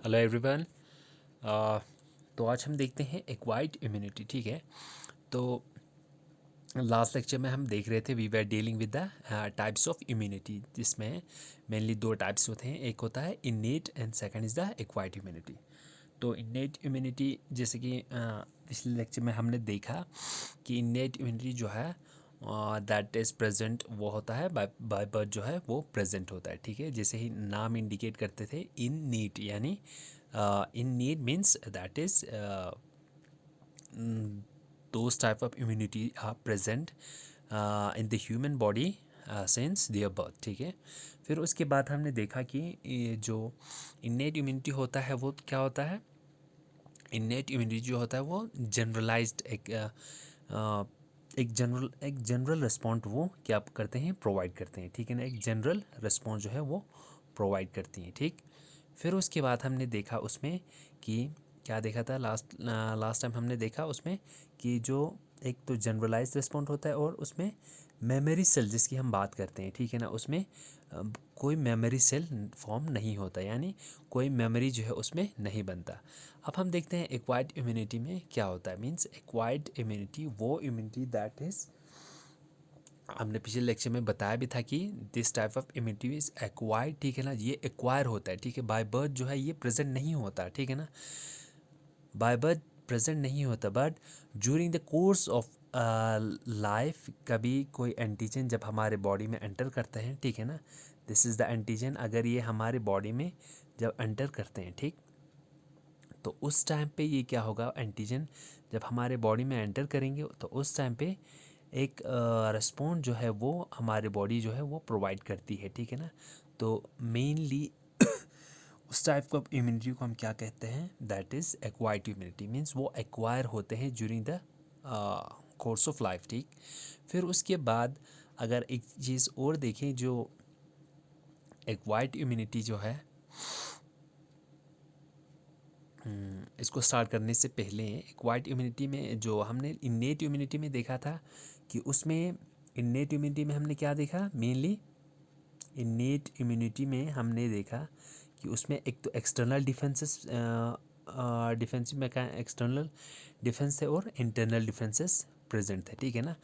Hello everyone. तो आज हम देखते हैं एक्वायर्ड इम्यूनिटी। ठीक है, तो लास्ट लेक्चर में हम देख रहे थे we were dealing with the types of immunity, जिसमें मेनली दो टाइप्स होते हैं, एक होता है innate and second is the acquired immunity. तो इन्नेट इम्यूनिटी जैसे कि पिछले लेक्चर में हमने देखा कि इन्नेट इम्यूनिटी जो है दैट इज़ प्रेजेंट, वो होता है बाय बर्थ जो है वो प्रेजेंट होता है। ठीक है, जैसे ही नाम इंडिकेट करते थे इन नीट, यानी in need means that is those type of immunity are present in the human body since their birth। ठीक है, फिर उसके बाद हमने देखा कि ये जो innate immunity होता है वो क्या होता है। innate immunity जो होता है वो जनरलाइज्ड एक जनरल रिस्पॉन्ड वो क्या करते हैं, प्रोवाइड करते हैं। ठीक है ना, एक जनरल रिस्पॉन्स जो है वो प्रोवाइड करती हैं। ठीक, फिर उसके बाद हमने देखा उसमें कि क्या देखा था लास्ट टाइम हमने देखा उसमें कि जो एक तो जनरलाइज्ड रिस्पॉन्ड होता है और उसमें मेमोरी सेल जिसकी हम बात करते हैं। ठीक है ना, उसमें कोई मेमोरी सेल फॉर्म नहीं होता, यानी कोई मेमोरी जो है उसमें नहीं बनता। अब हम देखते हैं एक्वायर्ड इम्यूनिटी में क्या होता है। मींस एक्वायर्ड इम्यूनिटी वो इम्यूनिटी दैट इज़, हमने पिछले लेक्चर में बताया भी था कि this type of immunity is acquired. ठीक है ना, ये एक्वायर होता है। ठीक है, बाय बर्थ जो है ये प्रेजेंट नहीं होता। ठीक है ना, बाय बर्थ प्रेजेंट नहीं होता, but during the course of life कभी कोई एंटीजन जब हमारे बॉडी में एंटर करता है, ठीक है ना, दिस इज़ द एंटीजन, अगर ये हमारे बॉडी में जब एंटर करते हैं, ठीक, तो उस टाइम पे ये क्या होगा, एंटीजन जब हमारे बॉडी में एंटर करेंगे तो उस टाइम पे एक रिस्पॉन्स जो है वो हमारे बॉडी जो है वो प्रोवाइड करती है। ठीक है ना, तो मेनली उस टाइप ऑफ इम्यूनिटी को हम क्या कहते हैं, that is acquired immunity. Means वो एक्वायर होते हैं during the course of life. ठीक, फिर उसके बाद अगर एक चीज़ और देखें, जो एक्वायर्ड इम्यूनिटी जो है, इसको स्टार्ट करने से पहले एक्वायर्ड इम्यूनिटी में जो हमने इन्नेट इम्यूनिटी में देखा था कि उसमें इन्नेट इम्यूनिटी में हमने क्या देखा, मेनली इन्नेट इम्यूनिटी में हमने देखा कि उसमें एक तो external defences, defensive external defence है और इंटरनल डिफेंसेस प्रेजेंट थे। ठीक है ना,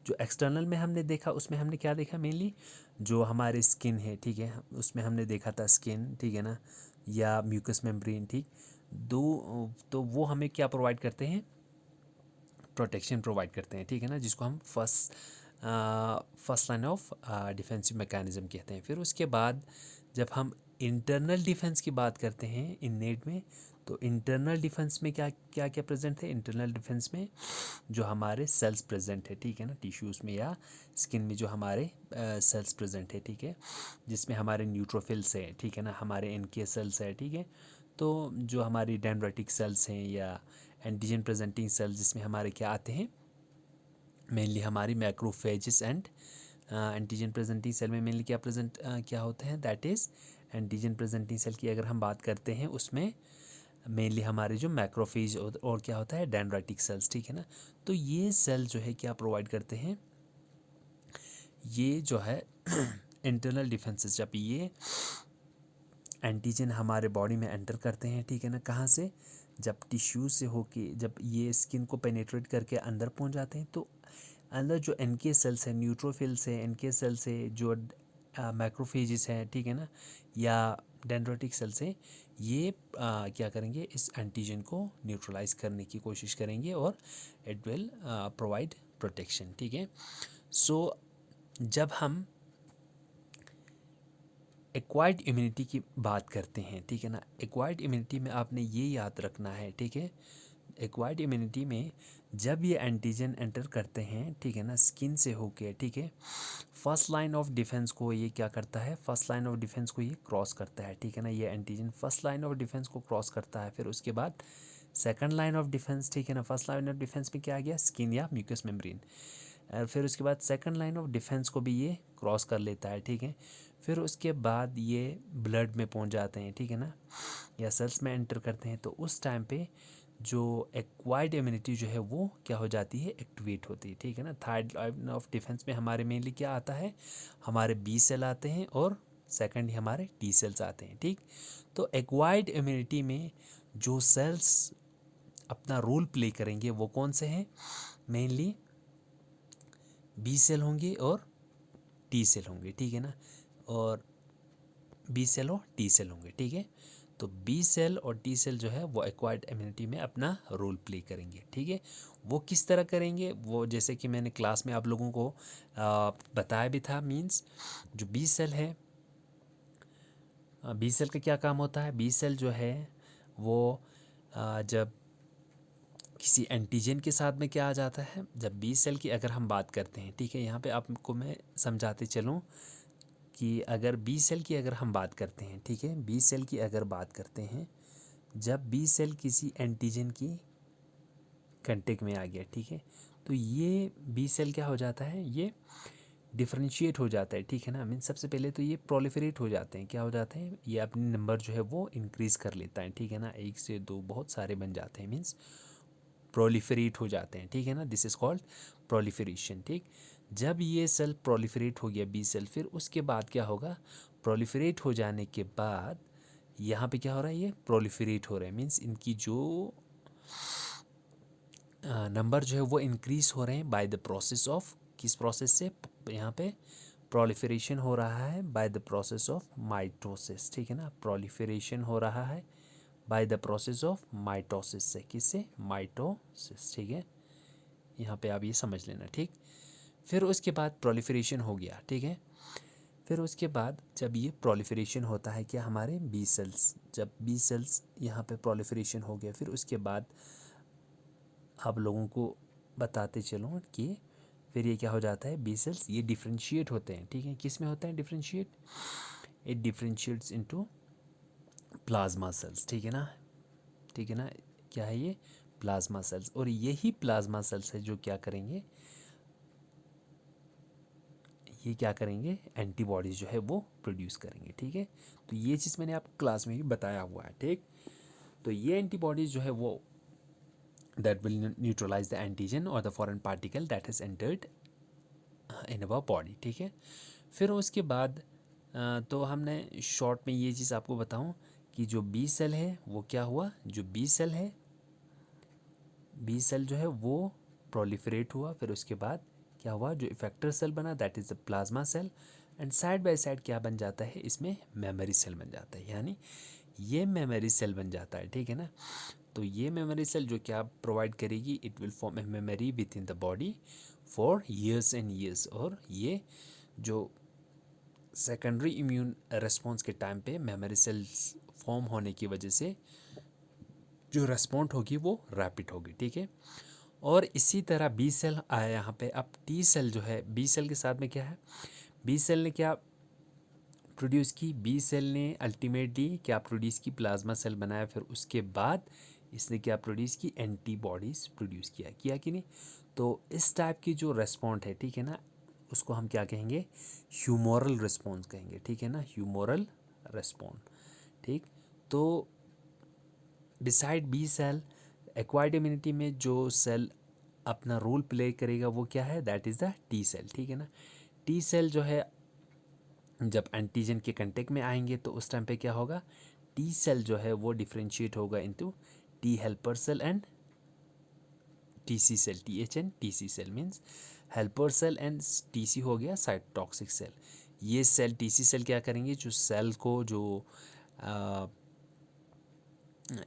जो एक्सटर्नल में हमने देखा उसमें हमने क्या देखा, मेनली जो हमारे स्किन है, ठीक है, उसमें हमने देखा था स्किन, ठीक है ना, या म्यूकस मेम्ब्रेन। ठीक, दो, तो वो हमें क्या प्रोवाइड करते हैं, प्रोटेक्शन प्रोवाइड करते हैं। ठीक है ना, जिसको हम first line of defensive mechanism कहते हैं। फिर उसके बाद जब हम इंटरनल डिफेंस की बात करते हैं इननेट में, तो इंटरनल डिफेंस में क्या क्या क्या प्रेजेंट है, इंटरनल डिफेंस में जो हमारे सेल्स प्रेजेंट है, ठीक है ना, टिश्यूज़ में या स्किन में जो हमारे सेल्स प्रेजेंट है, ठीक है, जिसमें हमारे न्यूट्रोफिल्स हैं, ठीक है ना, हमारे एनके सेल्स है, ठीक है, तो जो हमारी डेंड्राइटिक सेल्स हैं या एंटीजन प्रेजेंटिंग सेल्स, जिसमें हमारे क्या आते हैं, मेनली हमारी macrophages and antigen presenting cell में मेनली क्या प्रेजेंट क्या होते हैं, that is antigen presenting cell की अगर हम बात करते हैं उसमें मेनली हमारे जो मैक्रोफेज और क्या होता है, डेंड्राइटिक सेल्स। ठीक है ना, तो ये सेल जो है क्या प्रोवाइड करते हैं, ये जो है इंटरनल डिफेंसेस, जब ये एंटीजन हमारे बॉडी में एंटर करते हैं, ठीक है ना, कहाँ से, जब टिश्यू से होके जब ये स्किन को पेनेट्रेट करके अंदर पहुंच जाते हैं, तो अंदर जो एनके सेल्स हैं, न्यूट्रोफिल्स हैं, एनके सेल्स है, जो मैक्रोफेजेस हैं, ठीक है ना, या डेंड्रोटिक सेल्स हैं, ये क्या करेंगे, इस एंटीजन को न्यूट्रलाइज करने की कोशिश करेंगे और इट विल प्रोवाइड प्रोटेक्शन। ठीक है, सो जब हम एक्वायर्ड इम्यूनिटी की बात करते हैं, ठीक है ना, एक्वायर्ड इम्यूनिटी में आपने ये याद रखना है, ठीक है, एक्वायर्ड इम्यूनिटी में जब ये एंटीजन एंटर करते हैं, ठीक है ना, स्किन से होके, ठीक है, फर्स्ट लाइन ऑफ डिफेंस को ये क्या करता है, फर्स्ट लाइन ऑफ डिफेंस को ये क्रॉस करता है। ठीक है ना, ये antigen first line of defence को क्रॉस करता है, फिर उसके बाद सेकंड लाइन ऑफ डिफेंस, ठीक है ना, फर्स्ट लाइन ऑफ डिफेंस में क्या आ गया, स्किन या म्यूकस मेम्ब्रेन, और फिर उसके बाद सेकंड लाइन ऑफ डिफेंस को भी ये क्रॉस कर लेता है। ठीक है, फिर उसके बाद ये ब्लड में पहुंच जाते हैं, ठीक है ना, या सेल्स में एंटर करते हैं, तो उस टाइम पे जो एक्वायर्ड इम्यूनिटी जो है वो क्या हो जाती है, एक्टिवेट होती है। ठीक है ना, थर्ड लाइन ऑफ डिफेंस में हमारे मेनली क्या आता है, हमारे बी सेल आते हैं और सेकंड ही हमारे टी सेल्स आते हैं, ठीक। तो एक्वायर्ड इम्यूनिटी में जो सेल्स अपना रोल प्ले करेंगे वो कौन से हैं? मेनली बी सेल होंगे और टी सेल होंगे, ठीक है ना, और बी सेल और टी सेल होंगे, ठीक है। तो बी सेल और टी सेल जो है वो एक्वायर्ड इम्यूनिटी में अपना रोल प्ले करेंगे, ठीक है। वो किस तरह करेंगे, वो जैसे कि मैंने क्लास में आप लोगों को बताया भी था। मींस जो बी सेल है, बी सेल का क्या काम होता है? बी सेल जो है वो जब किसी एंटीजन के साथ में क्या आ जाता है, जब बी सेल की अगर हम बात करते हैं, ठीक है, यहाँ पे आपको मैं समझाते चलूँ कि अगर बी सेल की अगर हम बात करते हैं, ठीक है, बी सेल की अगर बात करते हैं, जब बी सेल किसी एंटीजन की कांटेक्ट में आ गया, ठीक है, तो ये बी सेल क्या हो जाता है, ये डिफरेंशिएट हो जाता है, ठीक है ना। मीन सबसे पहले तो ये प्रोलिफरेट हो जाते हैं, क्या हो जाते हैं, ये अपने नंबर जो है वो इंक्रीज़ कर लेता है, ठीक है ना, 1 से 2 बहुत सारे बन जाते हैं, मीन्स प्रोलिफरेट हो जाते हैं, ठीक है ना। दिस इज़ कॉल्ड प्रोलिफरेशन, ठीक। जब ये सेल प्रोलिफरेट हो गया बी सेल, फिर उसके बाद क्या होगा, प्रोलिफरेट हो जाने के बाद यहाँ पे क्या हो रहा है, ये प्रोलिफरेट हो रहा है, मीन्स इनकी जो नंबर जो है वो इंक्रीज़ हो रहे हैं बाय द प्रोसेस ऑफ, किस प्रोसेस से, यहाँ पे प्रोलिफरेशन हो रहा है by the process of mitosis, ठीक है ना। प्रोलिफरेशन हो रहा है by the process of mitosis से, किससे, माइटोसिस, ठीक है। यहाँ पे आप ये समझ लेना, ठीक। फिर उसके बाद प्रोलिफरेशन हो गया, ठीक है। फिर उसके बाद जब ये प्रोलिफरेशन होता है क्या, हमारे बी सेल्स, जब बी सेल्स यहाँ पे प्रोलिफरेशन हो गया, फिर उसके बाद आप लोगों को बताते चलूँ कि फिर ये क्या हो जाता है, बी सेल्स ये डिफ्रेंशिएट होते हैं, ठीक है। किस में होते हैं differentiate, it differentiates into plasma cells, ठीक है ना, ठीक है ना। क्या है ये, प्लाज्मा सेल्स, और यही प्लाज्मा सेल्स है जो क्या करेंगे, ये क्या करेंगे, एंटीबॉडीज़ जो है वो प्रोड्यूस करेंगे, ठीक है। तो ये चीज़ मैंने आपको क्लास में भी बताया हुआ है, ठीक। तो ये एंटीबॉडीज़ जो है वो that will neutralize the antigen और the foreign particle that has entered in our body, ठीक है। फिर उसके बाद तो हमने शॉर्ट में ये चीज़ आपको बताऊं कि जो बी सेल है वो क्या हुआ, जो बी सेल है, बी सेल जो है वो प्रोलिफरेट हुआ, फिर उसके बाद क्या हुआ, जो इफेक्टर सेल बना that is the plasma cell, and side by side क्या बन जाता है, इसमें मेमोरी सेल बन जाता है, यानी ये मेमोरी सेल बन जाता है, ठीक है ना। तो ये मेमोरी सेल जो क्या प्रोवाइड करेगी, it will form a memory with in the body for years and years, और ये जो सेकेंडरी इम्यून रिस्पॉन्स के टाइम पे मेमोरी सेल्स फॉर्म होने की वजह से जो रेस्पॉन्ड होगी वो रैपिड होगी, ठीक है। और इसी तरह बी सेल आया यहाँ पे। अब टी सेल जो है, बी सेल के साथ में क्या है, बी सेल ने क्या प्रोड्यूस की, बी सेल ने अल्टीमेटली क्या प्रोड्यूस की, प्लाज्मा सेल बनाया, फिर उसके बाद इसने क्या प्रोड्यूस की, एंटीबॉडीज़ प्रोड्यूस किया कि नहीं। तो इस टाइप की जो रेस्पॉन्ड है, ठीक है ना, उसको हम क्या कहेंगे, ह्यूमोरल रिस्पॉन्स कहेंगे, ठीक है ना, ह्यूमोरल रिस्पॉन्ड, ठीक। तो beside B cell, acquired immunity में जो सेल अपना रोल प्ले करेगा वो क्या है, that is the T cell, ठीक है ना। टी सेल जो है जब एंटीजन के कांटेक्ट में आएंगे तो उस टाइम पे क्या होगा, टी सेल जो है वो डिफ्रेंशिएट होगा into T helper cell and T C cell, T H and T C cell, means helper cell and T C हो गया साइटोटॉक्सिक सेल। ये सेल टी सी सेल क्या करेंगे, जो सेल को जो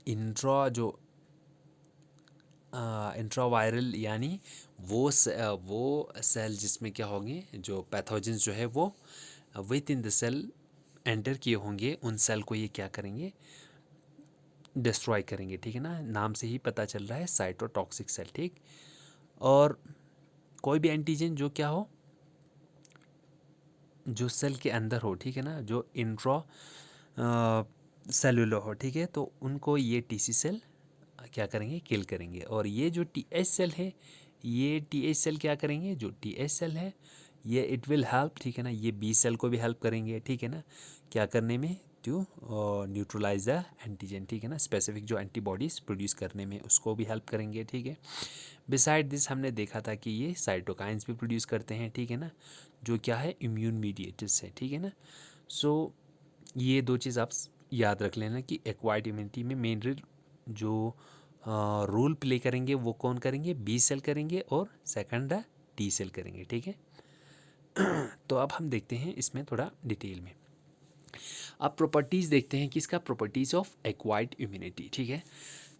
इंट्रा जो इंट्रावायरल, यानी वो सेल जिसमें क्या होंगे, जो पैथोजेंस जो है वो within the cell enter किए होंगे, उन सेल को ये क्या करेंगे, डिस्ट्रॉय करेंगे, ठीक है ना। नाम से ही पता चल रहा है साइटोटॉक्सिक सेल, ठीक। और कोई भी एंटीजन जो क्या हो, जो सेल के अंदर हो, ठीक है ना, जो इंट्रा सेलुलर हो, ठीक है, तो उनको ये टीसी सेल क्या करेंगे, किल करेंगे। और ये जो टी एच सेल है, ये टी एच सेल क्या करेंगे, जो टी एच सेल है ये इट विल हेल्प, ठीक है ना, ये बी सेल को भी हेल्प करेंगे, ठीक है ना, क्या करने में, टू न्यूट्रलाइज द एंटीजन, ठीक है ना, स्पेसिफिक जो एंटीबॉडीज़ प्रोड्यूस करने में उसको भी हेल्प करेंगे, ठीक है। बिसाइड दिस हमने देखा था कि ये साइटोकाइंस भी प्रोड्यूस करते हैं, ठीक है ना, जो क्या है, इम्यून मीडिएटर्स है, ठीक है ना। सो ये दो चीज़ आप याद रख लेना कि एक्वायर्ड इम्यूनिटी में मेन जो रोल प्ले करेंगे वो कौन करेंगे, बी सेल करेंगे और सेकंड टी सेल करेंगे, ठीक है। तो अब हम देखते हैं इसमें थोड़ा डिटेल में। अब प्रॉपर्टीज़ देखते हैं किसका, प्रॉपर्टीज़ ऑफ एक्वायर्ड इम्यूनिटी, ठीक है।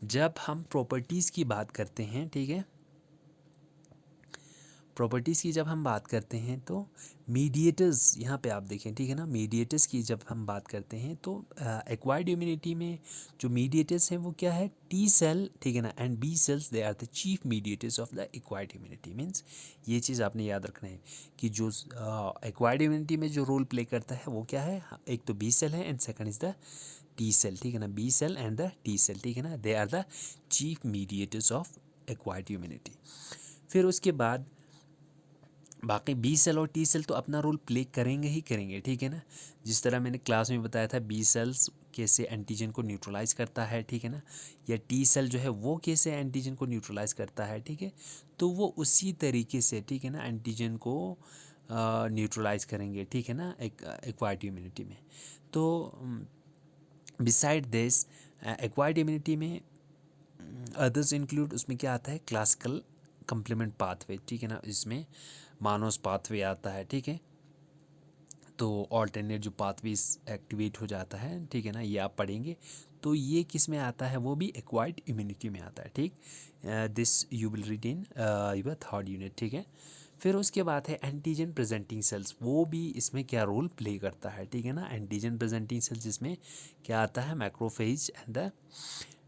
जब हम प्रॉपर्टीज़ की बात करते हैं, ठीक है, प्रॉपर्टीज़ की जब हम बात करते हैं तो मीडिएटर्स, यहाँ पे आप देखें, ठीक है ना, मीडिएटर्स की जब हम बात करते हैं तो एक्वायर्ड इम्यूनिटी में जो मीडिएटर्स हैं वो क्या है, टी सेल, ठीक है ना, and B cells, they are the chief mediators of the acquired immunity. Means ये चीज़ आपने याद रखना है कि जो एक्वायर्ड इम्यूनिटी में जो रोल प्ले करता है वो क्या है, एक तो बी सेल है and second is the T cell, ठीक है ना, B cell and the T cell, ठीक है ना, they are the chief mediators of acquired immunity. फिर उसके बाद बाकी बी सेल और टी सेल तो अपना रोल प्ले करेंगे ही करेंगे, ठीक है ना। जिस तरह मैंने क्लास में बताया था बी सेल्स कैसे एंटीजन को न्यूट्रलाइज करता है, ठीक है ना, या टी सेल जो है वो कैसे एंटीजन को न्यूट्रलाइज करता है, ठीक है। तो वो उसी तरीके से, ठीक है ना, एंटीजन को न्यूट्रलाइज करेंगे, ठीक है ना, एक एक्वायर्ड इम्यूनिटी में। तो बिसाइड दिस एक्वायर्ड इम्यूनिटी में अदर्स इंक्लूड, उसमें क्या आता है, क्लासिकल कंप्लीमेंट पाथवे, ठीक है ना, इसमें मानोस पाथवे आता है, ठीक है। तो ऑल्टरनेट जो पाथवे एक्टिवेट हो जाता है, ठीक है ना, ये आप पढ़ेंगे। तो ये किस में आता है, वो भी एक्वायर्ड इम्यूनिटी में आता है, ठीक। This you will read in your third unit, ठीक है। फिर उसके बाद है एंटीजन प्रेजेंटिंग सेल्स, वो भी इसमें क्या रोल प्ले करता है, ठीक है ना। एंटीजन प्रेजेंटिंग सेल्स जिसमें क्या आता है, macrophage and the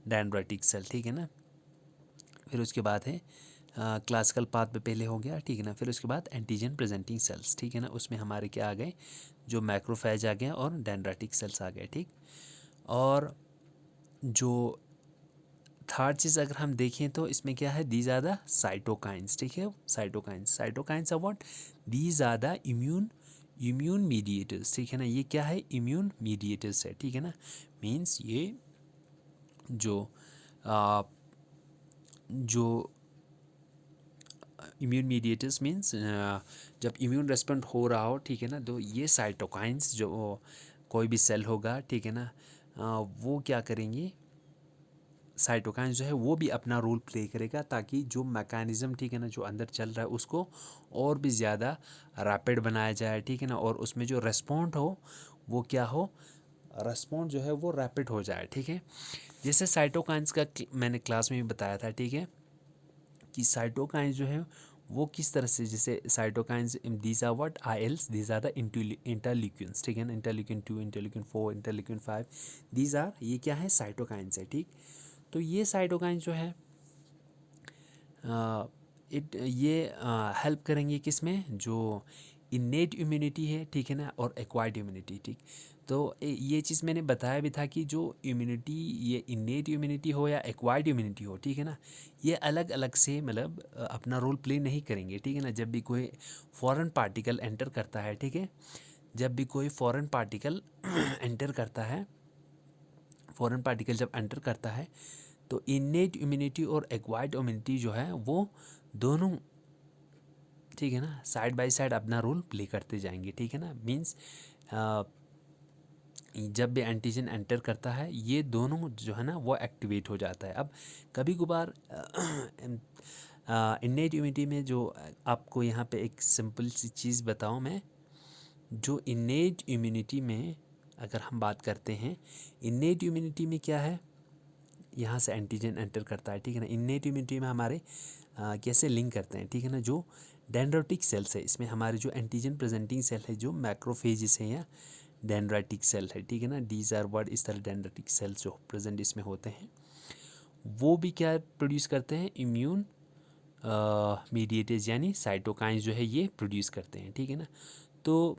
dendritic cell, ठीक है ना। फिर उसके बाद है क्लासिकल पाथ पे पहले हो गया, ठीक है ना। फिर उसके बाद एंटीजन प्रेजेंटिंग सेल्स, ठीक है ना, उसमें हमारे क्या आ गए, जो मैक्रोफेज आ गए और डेंड्राइटिक सेल्स आ गए, ठीक। और जो थर्ड चीज़ अगर हम देखें तो इसमें क्या है, दीज आर द साइटोकाइंस, ठीक है। Cytokines, cytokines are what, these are the immune mediators, ठीक है ना। ये क्या है, इम्यून मीडिएटर्स है, ठीक है ना। मीन्स ये जो जो इम्यून मीडिएटर्स मीन्स जब इम्यून रेस्पॉन्ड हो रहा हो, ठीक है ना, तो ये साइटोकाइंस जो कोई भी सेल होगा, ठीक है ना, वो क्या करेंगे, साइटोकाइंस जो है वो भी अपना रोल प्ले करेगा ताकि जो मैकेनिज़्म, ठीक है ना, जो अंदर चल रहा है उसको और भी ज़्यादा रैपिड बनाया जाए, ठीक है ना, और उसमें जो रेस्पॉन्ड हो वो क्या हो, रेस्पॉन्ड जो है वो रैपिड हो जाए, ठीक है। जैसे साइटोकाइंस का मैंने क्लास में भी बताया था, ठीक है, कि साइटोकाइंस जो है वो किस तरह से, जैसे cytokines these are what, ILs, these are the interleukins, ठीक है ना, interleukin 2, interleukin 4, interleukin 5, these are, ये क्या है, साइटोकाइंस है, ठीक। तो ये साइटोकाइंस जो है ये हेल्प करेंगे किस में, जो इन्नेट इम्यूनिटी है, ठीक है ना, और एक्वायर्ड इम्यूनिटी, ठीक। तो ये चीज़ मैंने बताया भी था कि जो इम्यूनिटी, ये इन्नेट इम्यूनिटी हो या एक्वायर्ड इम्यूनिटी हो, ठीक है ना, ये अलग अलग से मतलब अपना रोल प्ले नहीं करेंगे, ठीक है ना। जब भी कोई फॉरेन पार्टिकल एंटर करता है, ठीक है, जब भी कोई फॉरेन पार्टिकल एंटर करता है, फॉरेन पार्टिकल जब एंटर करता है तो इन्नेट इम्यूनिटी और एक्वायर्ड इम्यूनिटी जो है वो दोनों, ठीक है ना, साइड बाय साइड अपना रोल प्ले करते जाएंगे, ठीक है ना। मीन्स जब भी एंटीजन एंटर करता है ये दोनों जो है ना वो एक्टिवेट हो जाता है। अब कभी कभार इन्नेट इम्यूनिटी में जो आपको यहाँ पे एक सिंपल सी चीज़ बताऊँ मैं, जो इन्नेट इम्यूनिटी में अगर हम बात करते हैं, इन्नेट इम्यूनिटी में क्या है, यहाँ से एंटीजन एंटर करता है, ठीक है ना। इन्नेट इम्यूनिटी में हमारे कैसे लिंक करते हैं, ठीक है ना, जो डेंड्राइटिक सेल्स है इसमें हमारे जो एंटीजन प्रेजेंटिंग सेल है, जो मैक्रोफेजिस है या डेंड्राइटिक सेल है, ठीक है ना, डीज आर वर्ड, इस तरह डेंड्राइटिक सेल्स जो प्रेजेंट इसमें होते हैं वो भी क्या प्रोड्यूस करते हैं, इम्यून मीडिएटर्स यानी साइटोकाइंस जो है ये प्रोड्यूस करते हैं, ठीक है ना। तो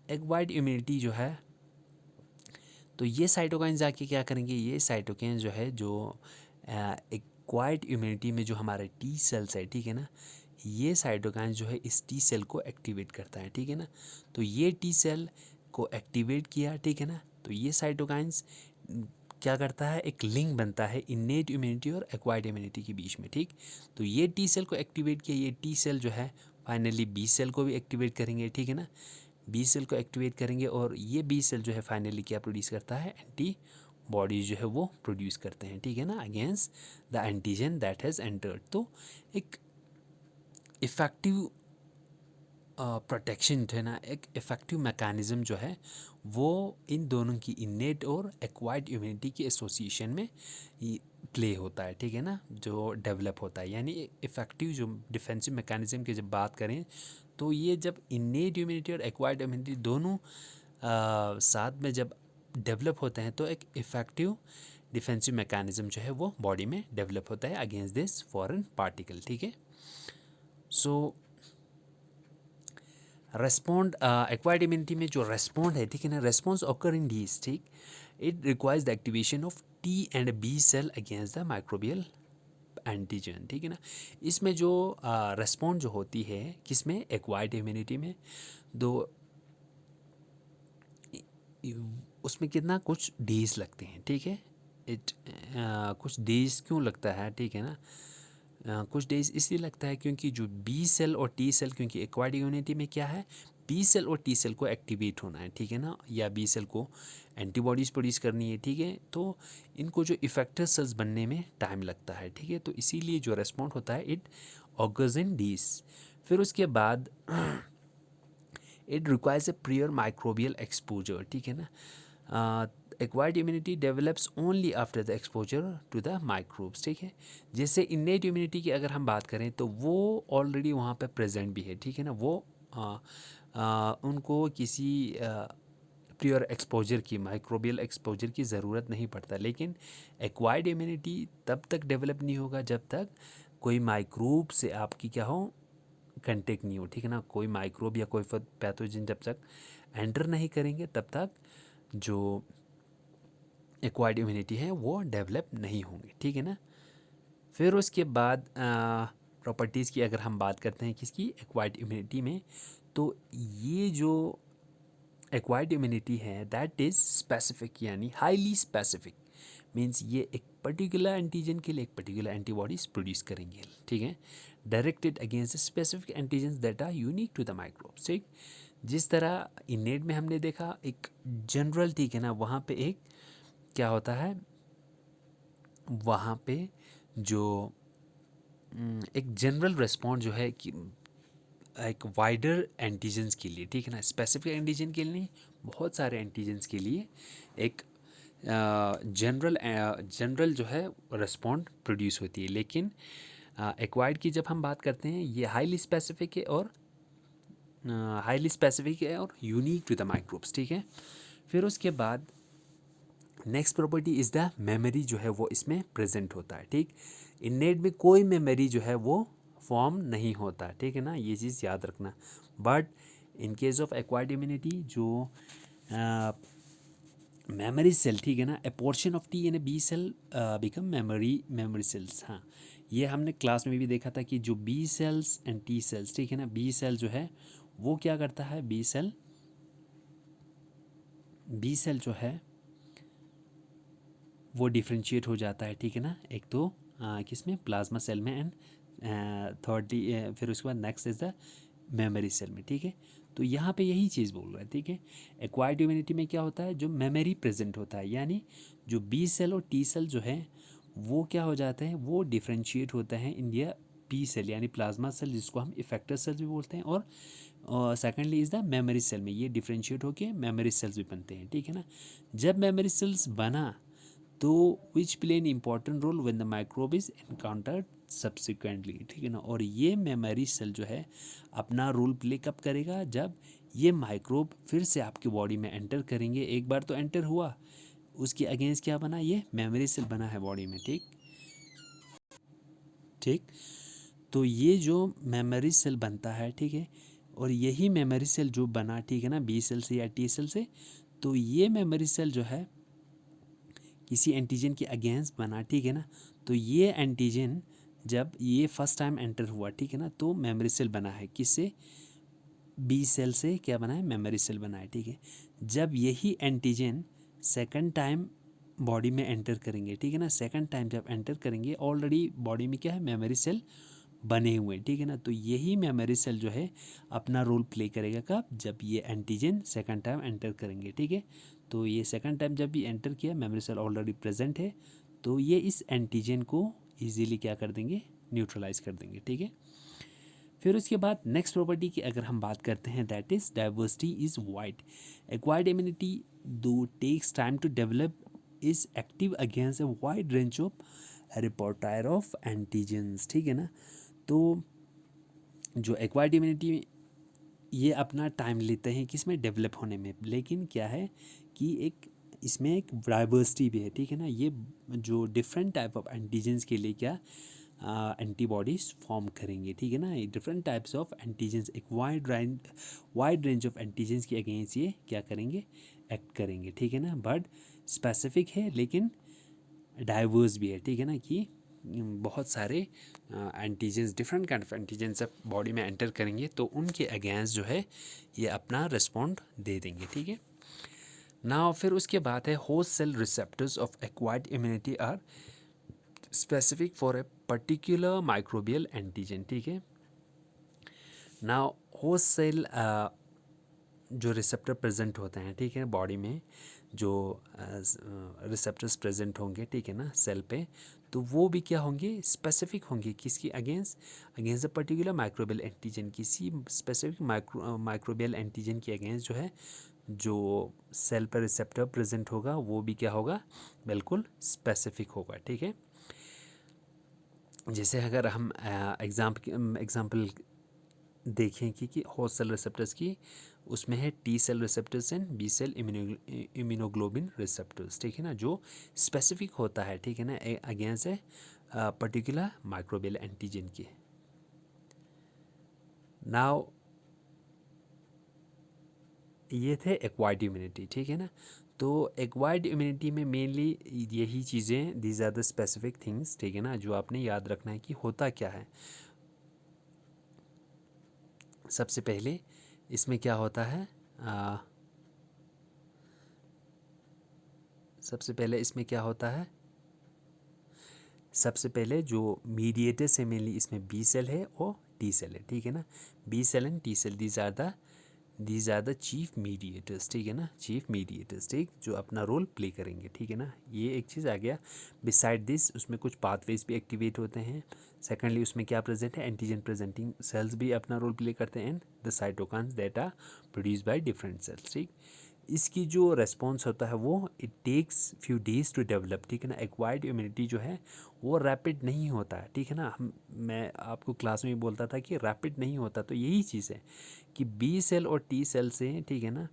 एक्वायर्ड इम्यूनिटी जो है, तो ये साइटोकाइंस जाके क्या करेंगे, ये साइटोकाइंस जो है जो एक्वायर्ड इम्यूनिटी में जो हमारे टी सेल्स है, ठीक है ना, ये साइटोकाइंस जो है इस टी सेल को एक्टिवेट करता है, ठीक है ना। तो ये टी सेल को एक्टिवेट किया, ठीक है ना, तो ये साइटोकाइंस क्या करता है, एक लिंक बनता है इन्नेट इम्यूनिटी और एक्वायर्ड इम्यूनिटी के बीच में, ठीक। तो ये टी सेल को एक्टिवेट किया, ये टी सेल जो है फाइनली बी सेल को भी एक्टिवेट करेंगे, ठीक है ना। बी सेल को एक्टिवेट करेंगे और ये बी सेल जो है फाइनली क्या प्रोड्यूस करता है, एंटी बॉडीज जो है वो प्रोड्यूस करते हैं, ठीक है ना, against the antigen that has entered. तो एक इफ़ेक्टिव प्रोटेक्शन जो है ना, एक इफ़ेक्टिव मैकेनिज़्म जो है वो इन दोनों की इनेट और एक्वायर्ड इम्यूनिटी के एसोसिएशन में प्ले होता है, ठीक है ना, जो डेवलप होता है। यानी इफ़ेक्टिव जो डिफेंसिव मैकेनिज़्म की जब बात करें तो ये जब इनेट इम्यूनिटी और एक्वायर्ड इम्यूनिटी दोनों साथ में जब डेवलप होते हैं तो एक इफ़ेक्टिव डिफेंसिव मैकेनिज़्म जो है वो बॉडी में डेवलप होता है अगेंस्ट दिस फॉरेन पार्टिकल, ठीक है। सो रेस्पॉन्ड एक्वायर्ड इम्यूनिटी में जो रेस्पॉन्ड है, ठीक है ना, रेस्पॉन्स ऑकर इन डीज, ठीक, it requires the activation of T and B cell against the microbial antigen, ठीक है ना। इसमें जो रेस्पॉन्ड जो होती है किसमें, एक्वायर्ड इम्यूनिटी में, दो उसमें कितना कुछ डेज लगते हैं, ठीक है। कुछ डेज क्यों लगता है, ठीक है ना, कुछ डेज इसलिए लगता है क्योंकि जो बी सेल और टी सेल, क्योंकि एक्वायर्ड इम्यूनिटी में क्या है, बी सेल और टी सेल को एक्टिवेट होना है, ठीक है ना, या बी सेल को एंटीबॉडीज़ प्रोड्यूस करनी है, ठीक है। तो इनको जो इफेक्टर सेल्स बनने में टाइम लगता है, ठीक है। तो इसीलिए जो रेस्पॉन्ड होता है इट ऑकर्स इन डीज। फिर उसके बाद it requires a prior microbial exposure, ठीक है ना। Acquired immunity develops only after the exposure to the microbes, ठीक है। जैसे इन्नेट इम्यूनिटी की अगर हम बात करें तो वो ऑलरेडी वहाँ पे प्रेजेंट भी है, ठीक है ना, वो उनको किसी प्रियर एक्सपोजर की, माइक्रोबियल एक्सपोजर की ज़रूरत नहीं पड़ता। लेकिन एक्वायर्ड इम्यूनिटी तब तक डेवलप नहीं होगा जब तक कोई माइक्रोब से आपकी क्या हो, कंटेक्ट नहीं हो, ठीक है ना, कोई माइक्रोब या कोई पैथोजन जब तक एंटर नहीं करेंगे तब तक जो एक्वायर्ड इम्यूनिटी है वो डेवलप नहीं होंगे, ठीक है ना। फिर उसके बाद प्रॉपर्टीज़ की अगर हम बात करते हैं किसकी, एक्वायर्ड इम्यूनिटी में, तो ये जो एक्वायर्ड इम्यूनिटी है दैट इज़ स्पेसिफिक, यानी हाईली स्पेसिफिक, मीन्स ये एक पर्टिकुलर एंटीजन के लिए एक पर्टिकुलर एंटीबॉडीज प्रोड्यूस करेंगे, ठीक है, directed against specific antigens that are unique to the microbes, ठीक। जिस तरह इनेट में हमने देखा एक जनरल, ठीक है ना, वहाँ पे एक क्या होता है, वहाँ पे जो एक जनरल रिस्पॉन्स जो है कि एक वाइडर एंटीजन्स के लिए, ठीक है ना, स्पेसिफिक एंटीजन के लिए नहीं, बहुत सारे एंटीजन्स के लिए एक जनरल जो है रिस्पॉन्ड प्रोड्यूस होती है। लेकिन एक्वायर्ड की जब हम बात करते हैं ये हाईली स्पेसिफिक है और यूनिक टू द माइक्रोब्स, ठीक है। फिर उसके बाद next property is the memory जो है वो इसमें प्रेजेंट होता है, ठीक। इनेट में कोई मेमोरी जो है वो फॉर्म नहीं होता, ठीक है ना, ये चीज़ याद रखना। But in case of acquired immunity जो मेमोरी सेल, ठीक है ना, a portion of T and a B cell become memory cells. हाँ, ये हमने क्लास में भी देखा था कि जो B cells and T cells, ठीक है ना, बी सेल जो है वो क्या करता है, बी सेल जो है वो डिफ्रेंशिएट हो जाता है, ठीक है ना, एक तो किसमें, प्लाज्मा सेल में, एंड थर्डली फिर उसके बाद next is the memory cell में, ठीक है। तो यहाँ पे यही चीज़ बोल रहा है, ठीक है। एक्वायर्ड इम्यूनिटी में क्या होता है, जो मेमोरी प्रेजेंट होता है, यानी जो बी सेल और टी सेल जो है वो क्या हो जाते हैं, वो डिफ्रेंशिएट होता है इंडिया पी सेल यानी प्लाज्मा सेल, जिसको हम इफेक्टर सेल भी बोलते हैं, और secondly is the memory cell में ये डिफ्रेंशिएट होकर मेमोरी सेल्स भी बनते हैं, ठीक है ना। जब मेमोरी सेल्स बना तो which play an important role when the microbe is encountered subsequently, ठीक है ना। और ये मेमोरी सेल जो है अपना रोल प्ले कब करेगा, जब ये माइक्रोब फिर से आपकी बॉडी में एंटर करेंगे। एक बार तो एंटर हुआ, उसके अगेंस्ट क्या बना, ये मेमोरी सेल बना है बॉडी में, ठीक ठीक। तो ये जो मेमोरी सेल बनता है, ठीक है, और यही मेमोरी सेल जो बना, ठीक है ना, बी सेल से या टी सेल से, तो ये मेमोरी सेल जो है किसी एंटीजन के अगेंस्ट बना, ठीक है ना। तो ये एंटीजन जब ये फर्स्ट टाइम एंटर हुआ, ठीक है ना, तो मेमोरी सेल बना है, किससे, बी सेल से क्या बना है, मेमोरी सेल बना है, ठीक है। जब यही एंटीजन सेकंड टाइम बॉडी में एंटर करेंगे, ठीक है ना, सेकंड टाइम जब एंटर करेंगे ऑलरेडी बॉडी में क्या है, मेमोरी सेल बने हुए, ठीक है ना। तो यही मेमोरी सेल जो है अपना रोल प्ले करेगा कब, जब ये एंटीजन सेकंड टाइम एंटर करेंगे, ठीक है। तो ये सेकंड टाइम जब भी एंटर किया, मेमोरी सेल ऑलरेडी प्रेजेंट है, तो ये इस एंटीजन को इजीली क्या कर देंगे, न्यूट्रलाइज कर देंगे, ठीक है। फिर उसके बाद नेक्स्ट प्रॉपर्टी की अगर हम बात करते हैं, that is diversity is wide. Acquired immunity though takes time to develop is active against a wide range of repertoire of antigens, ठीक है ना। तो जो एक्वायर्ड इम्यूनिटी ये अपना टाइम लेते हैं किसमें, डेवलप होने में, लेकिन क्या है कि एक इसमें एक डाइवर्सिटी भी है, ठीक है ना। ये जो डिफरेंट टाइप ऑफ एंटीजेंस के लिए क्या एंटीबॉडीज फॉर्म करेंगे, ठीक है ना। डिफरेंट टाइप्स ऑफ एंटीजेंस, एक वाइड रेंज ऑफ एंटीजेंस के अगेंस्ट ये क्या करेंगे, एक्ट करेंगे, ठीक है ना। बट स्पेसिफिक है लेकिन डाइवर्स भी है, ठीक है ना, कि बहुत सारे antigens, different kind of antigens जब बॉडी में एंटर करेंगे तो उनके अगेंस्ट जो है ये अपना रिस्पॉन्ड दे देंगे, ठीक है ना। फिर उसके बाद है host cell receptors of acquired immunity are specific for a particular microbial antigen, ठीक है ना। होस्ट सेल जो रिसेप्टर प्रेजेंट होते हैं, ठीक है, बॉडी में जो रिसेप्टर्स प्रेजेंट होंगे, ठीक है ना, सेल पे, तो वो भी क्या होंगे, स्पेसिफिक होंगे, किसकी against, a particular microbial antigen, किसी स्पेसिफिक माइक्रोबियल एंटीजन के अगेंस्ट जो है, जो सेल पर रिसेप्टर प्रेजेंट होगा वो भी क्या होगा, बिल्कुल स्पेसिफिक होगा, ठीक है। जैसे अगर हम एग्जाम्पल देखें कि होस्ट सेल रिसेप्टर्स की, उसमें है T cell receptors and B cell immunoglobin receptors, ठीक है ना, जो स्पेसिफिक होता है, ठीक है ना, अगेंस्ट ए पर्टिकुलर माइक्रोबियल एंटीजन के। नाउ ये थे एक्वायर्ड इम्यूनिटी, ठीक है ना। तो एक्वायर्ड इम्यूनिटी में मेनली यही चीज़ें, these are the specific things, ठीक है ना, जो आपने याद रखना है कि होता क्या है। सबसे पहले इसमें क्या होता है, सबसे पहले इसमें क्या होता है, सबसे पहले जो मीडिएटर से मेनली इसमें बी सेल है और टी सेल है, ठीक है ना। B cell and T cell, these are the chief mediators, ठीक है ना, चीफ मीडिएटर्स, ठीक, जो अपना रोल प्ले करेंगे, ठीक है ना। ये एक चीज़ आ गया। बिसाइड दिस उसमें कुछ पाथवेज भी एक्टिवेट होते हैं। सेकेंडली उसमें क्या प्रेजेंट है, एंटीजन प्रेजेंटिंग सेल्स भी अपना रोल प्ले करते हैं, and the cytokines that are produce by different cells, ठीक। इसकी जो रेस्पॉन्स होता है वो it takes few days to develop, ठीक है ना। एक्वायर्ड इम्यूनिटी जो है वो रैपिड नहीं होता है, ठीक है ना। मैं आपको क्लास में भी बोलता था कि रैपिड नहीं होता, तो यही चीज़ है कि बी सेल और टी सेल से, ठीक है ना,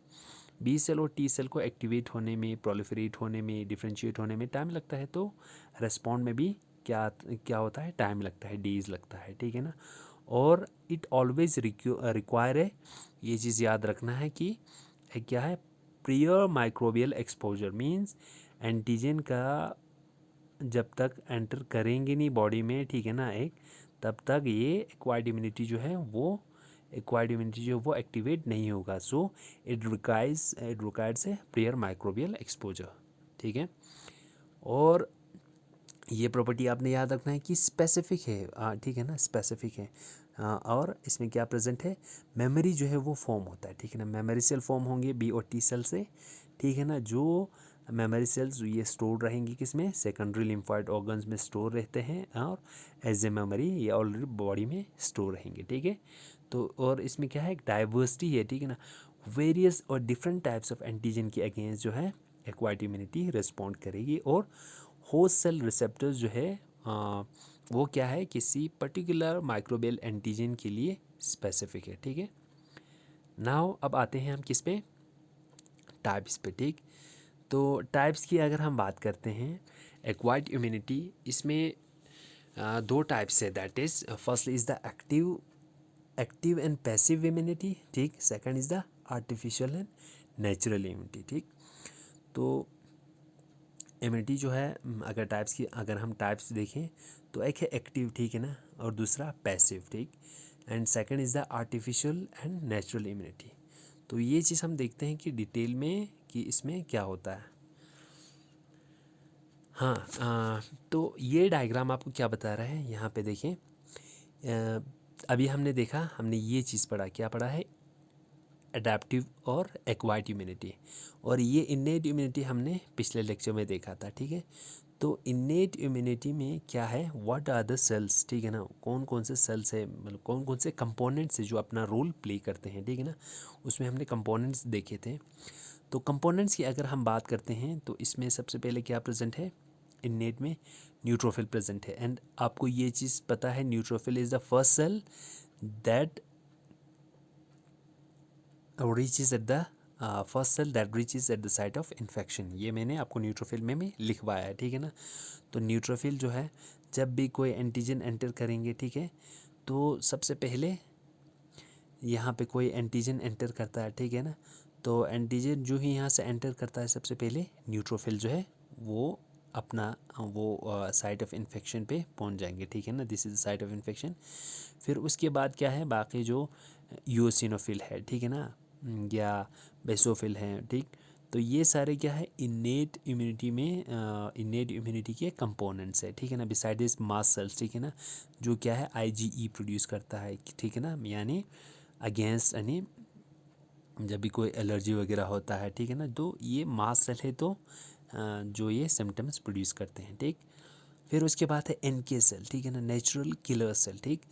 बी सेल और टी सेल को एक्टिवेट होने में, प्रोलिफरेट होने में, डिफ्रेंशिएट होने में टाइम लगता है, तो रेस्पॉन्ड में भी क्या क्या होता है, टाइम लगता है, डेज लगता है, ठीक है ना। और इट ऑलवेज रिक्वायर है, ये चीज़ याद रखना है कि क्या है, prior microbial exposure, means antigen का जब तक एंटर करेंगे नहीं बॉडी में, ठीक है ना, एक तब तक ये एक्वायर्ड इम्यूनिटी जो है वो, एक्वायर्ड इम्यूनिटी जो है वो एक्टिवेट नहीं होगा। So it requires a prior microbial exposure, ठीक है। और ये प्रॉपर्टी आपने याद रखना है कि स्पेसिफिक है, ठीक है ना, स्पेसिफिक है। और इसमें क्या प्रेजेंट है, मेमोरी जो है वो फॉर्म होता है, ठीक है ना। मेमोरी सेल फॉर्म होंगे बी और टी सेल से, ठीक है ना। जो मेमोरी सेल्स ये स्टोर रहेंगी किसमें, सेकेंडरी लिम्फॉइड ऑर्गन्स में स्टोर रहते हैं, और एज ए मेमोरी ये ऑलरेडी बॉडी में स्टोर रहेंगे, ठीक है। तो और इसमें क्या है, डाइवर्सिटी है, ठीक है ना। वेरियस और डिफरेंट टाइप्स ऑफ एंटीजन के अगेंस्ट जो है एक्वायर्ड इम्यूनिटी रिस्पॉन्ड करेगी। और होस्ट सेल रिसेप्टर्स जो है वो क्या है, किसी पर्टिकुलर माइक्रोबियल एंटीजन के लिए स्पेसिफिक है, ठीक है। नाउ अब आते हैं हम किस पे, टाइप्स पे, ठीक। तो टाइप्स की अगर हम बात करते हैं, एक्वायर्ड इम्यूनिटी, इसमें दो टाइप्स है, that is first is the active and passive immunity, ठीक। Second is the artificial and natural immunity, ठीक। तो इम्यूनिटी जो है, अगर टाइप्स की अगर हम टाइप्स देखें तो एक है एक्टिव, ठीक है ना, और दूसरा पैसिव, ठीक। And second is the artificial and natural immunity. तो ये चीज़ हम देखते हैं कि डिटेल में कि इसमें क्या होता है। हाँ, तो ये डायग्राम आपको क्या बता रहा है, यहाँ पे देखें अभी हमने देखा, हमने ये चीज़ पढ़ा, क्या पढ़ा है, एडेप्टिव और एक्वायर्ड इम्यूनिटी, और ये इन्नेट इम्यूनिटी हमने पिछले लेक्चर में देखा था, ठीक है। तो इन्नेट इम्यूनिटी में क्या है, व्हाट आर द सेल्स, ठीक है ना, कौन कौन से सेल्स है, मतलब कौन कौन से कंपोनेंट्स है जो अपना रोल प्ले करते हैं, ठीक है ना। उसमें हमने कंपोनेंट्स देखे थे। तो कंपोनेंट्स की अगर हम बात करते हैं तो इसमें सबसे पहले क्या प्रेजेंट है, इन्नेट में न्यूट्रोफिल प्रेजेंट है। एंड आपको ये चीज़ पता है, neutrophil is the first cell that reaches at the first cell that reaches at the site of infection। ये मैंने आपको न्यूट्रोफिल में लिखवाया है, ठीक है ना। तो न्यूट्रोफिल जो है, जब भी कोई एंटीजन एंटर करेंगे, ठीक है, तो सबसे पहले यहाँ पे कोई एंटीजन एंटर करता है, ठीक है ना। तो एंटीजन जो ही यहाँ से एंटर करता है, सबसे पहले न्यूट्रोफिल जो है वो अपना वो साइट ऑफ इन्फेक्शन पे पहुँच जाएंगे, ठीक है ना। This is the site of infection. फिर उसके बाद क्या है, बाकी जो यूसिनोफिल है, ठीक है ना, या बेसोफिल हैं, ठीक। तो ये सारे क्या है, इन्नेट इम्यूनिटी में इन्नेट इम्यूनिटी के कंपोनेंट्स है, ठीक है ना। बिसाइड दिस मास्ट सेल्स, ठीक है ना, जो क्या है आईजीई प्रोड्यूस करता है, ठीक है ना, यानी अगेंस्ट, यानी जब भी कोई एलर्जी वगैरह होता है, ठीक है ना, तो ये मास्ट सेल है, तो जो ये सिम्टम्स प्रोड्यूस करते हैं, ठीक। फिर उसके बाद है एनके सेल, ठीक है ना, नेचुरल किलर सेल, ठीक।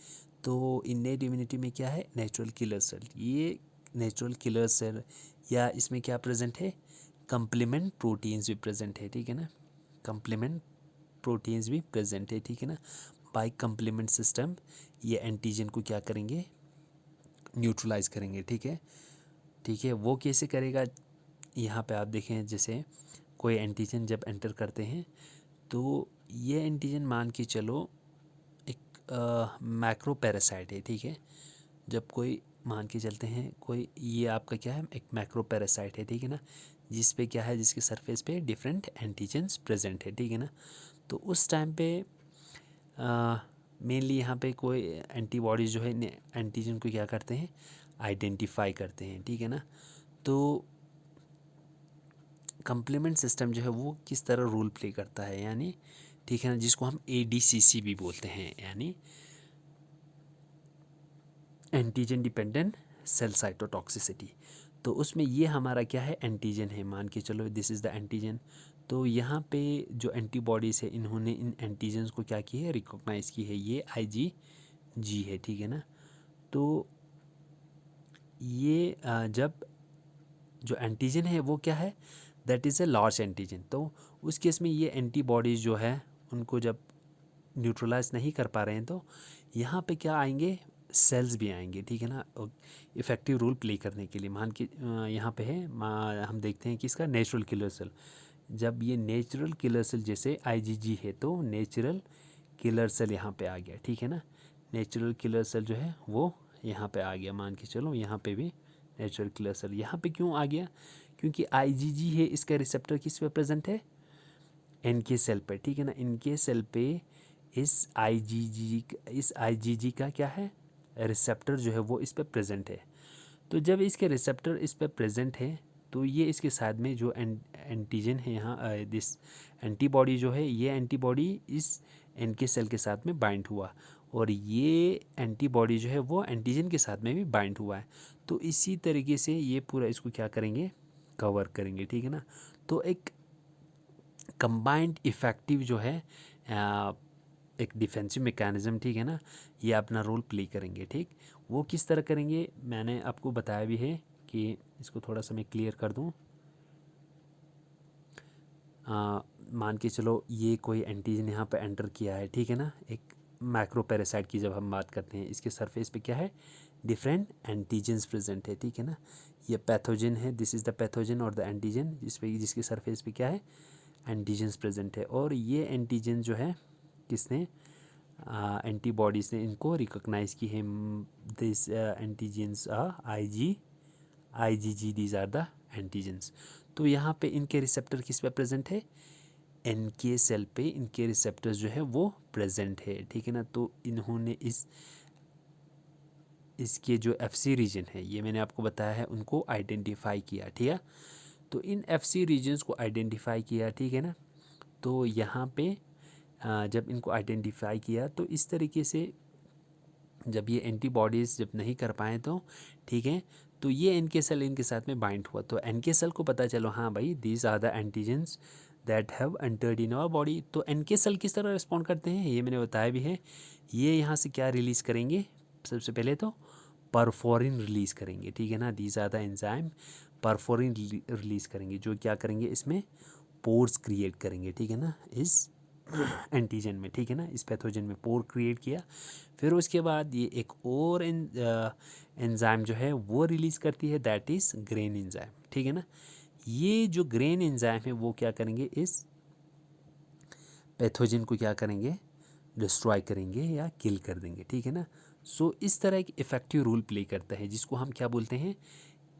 तो इन्नेट इम्यूनिटी में क्या है, नेचुरल किलर सेल। ये नेचुरल किलर सेल, या इसमें क्या प्रेजेंट है, कंप्लीमेंट प्रोटीन्स भी प्रेजेंट है, ठीक है ना, कंप्लीमेंट प्रोटीन्स भी प्रेजेंट है, ठीक है ना। बाय कंप्लीमेंट सिस्टम ये एंटीजन को क्या करेंगे, न्यूट्रलाइज करेंगे, ठीक है। ठीक है, वो कैसे करेगा, यहाँ पे आप देखें, जैसे कोई एंटीजन जब एंटर करते हैं, तो ये एंटीजन मान के चलो एक मैक्रो पैरासाइट है, ठीक है। जब कोई मान के चलते हैं, कोई ये आपका क्या है, एक मैक्रो पैरासाइट है, ठीक है ना, जिस पे क्या है, जिसके सरफेस पे डिफरेंट एंटीजन्स प्रेजेंट है, ठीक है ना। तो उस टाइम पे मेनली यहाँ पे कोई एंटीबॉडीज जो है एंटीजन को क्या करते हैं, आइडेंटिफाई करते हैं, ठीक है ना। तो कम्प्लीमेंट सिस्टम जो है वो किस तरह रोल प्ले करता है, यानी, ठीक है ना, जिसको हम एडीसीसी भी बोलते हैं, यानी एंटीजन डिपेंडेंट सेल साइटोटॉक्सिसिटी। तो उसमें ये हमारा क्या है, एंटीजन है, मान के चलो दिस इज़ द एंटीजन। तो यहाँ पे जो एंटीबॉडीज़ है, इन्होंने इन एंटीजन्स को क्या की है, रिकॉग्नाइज़ की है, ये आईजीजी है, ठीक है ना। तो ये जब जो एंटीजन है वो क्या है, that is a large antigen. तो उस केस में ये एंटीबॉडीज़ जो है, उनको जब न्यूट्रलाइज नहीं कर पा रहे हैं, तो यहाँ पे क्या आएंगे, सेल्स भी आएंगे, ठीक है ना, इफ़ेक्टिव रोल प्ले करने के लिए। मान के यहाँ पे है, हम देखते हैं कि इसका नेचुरल किलर सेल, जब ये नेचुरल किलर सेल जैसे आईजीजी है, तो नेचुरल किलर सेल यहाँ पे आ गया, ठीक है ना। नेचुरल किलर सेल जो है वो यहाँ पे आ गया, मान के चलो यहाँ पे भी नेचुरल किलर सेल यहाँ पे क्यों आ गया, क्योंकि आईजीजी है, इसका रिसेप्टर किस पे प्रेजेंट है, इनके सेल पे, ठीक है ना। इनके सेल पे इस आईजीजी का क्या है, रिसेप्टर जो है वो इस पे प्रेजेंट है। तो जब इसके रिसेप्टर इस पे प्रेजेंट है, तो ये इसके साथ में जो एंटीजन है यहाँ, दिस एंटीबॉडी जो है, ये एंटीबॉडी इस इनके सेल के साथ में बाइंड हुआ, और ये एंटीबॉडी जो है वो एंटीजन के साथ में भी बाइंड हुआ है। तो इसी तरीके से ये पूरा इसको क्या करेंगे, कवर करेंगे, ठीक है ना। तो एक कंबाइंड इफ़ेक्टिव जो है एक डिफेंसिव मैकेनिज्म, ठीक है ना, ये अपना रोल प्ले करेंगे, ठीक। वो किस तरह करेंगे, मैंने आपको बताया भी है, कि इसको थोड़ा सा मैं क्लियर कर दूं। मान के चलो ये कोई एंटीजन यहाँ पे एंटर किया है, ठीक है ना, एक मैक्रो पैरासाइट की जब हम बात करते हैं, इसके सरफेस पे क्या है, डिफरेंट एंटीजन्स प्रेजेंट है, ठीक है ना। ये पैथोजन है, दिस इज़ द पैथोजन और द एंटीजन, जिसके सरफेस पे क्या है, एंटीजन्स प्रेजेंट है। और ये एंटीजन जो है, किसने, एंटीबॉडीज़ ने इनको रिकॉग्नाइज की है, this antigens IgG, these are the antigens. तो यहाँ पे इनके रिसेप्टर किस पे प्रेजेंट है, एनके सेल पे इनके रिसेप्टर्स जो है वो प्रेजेंट है, ठीक है ना। तो इन्होंने इसके जो एफसी रीजन है, ये मैंने आपको बताया है, उनको आइडेंटिफाई किया, ठीक है। तो इन एफसी रीजन्स को आइडेंटिफाई किया, ठीक है ना। तो यहाँ पे जब इनको आइडेंटिफाई किया, तो इस तरीके से जब ये एंटीबॉडीज़ जब नहीं कर पाए तो ठीक है, तो ये एनके सेल इनके साथ में बाइंड हुआ, तो एनके सेल को पता चलो हाँ भाई these are the antigens that have entered in our body. तो एनके सेल किस तरह रिस्पॉन्ड करते हैं ये मैंने बताया भी है। ये यहाँ से क्या रिलीज़ करेंगे, सबसे पहले तो परफोरिन रिलीज़ करेंगे, ठीक है ना। These are the enzyme, perforin release करेंगे, जो क्या करेंगे इसमें पोर्स क्रिएट करेंगे, ठीक है ना, इस एंटीजन में, ठीक है ना, इस पैथोजन में पोर क्रिएट किया। फिर उसके बाद ये एक और एंजाइम जो है वो रिलीज़ करती है, दैट इज़ ग्रेन एंजाइम, ठीक है ना। ये जो ग्रेन एंजाइम है वो क्या करेंगे, इस पैथोजन को क्या करेंगे, डिस्ट्रॉय करेंगे या किल कर देंगे, ठीक है ना। सो इस तरह एक इफ़ेक्टिव रोल प्ले करता है, जिसको हम क्या बोलते हैं,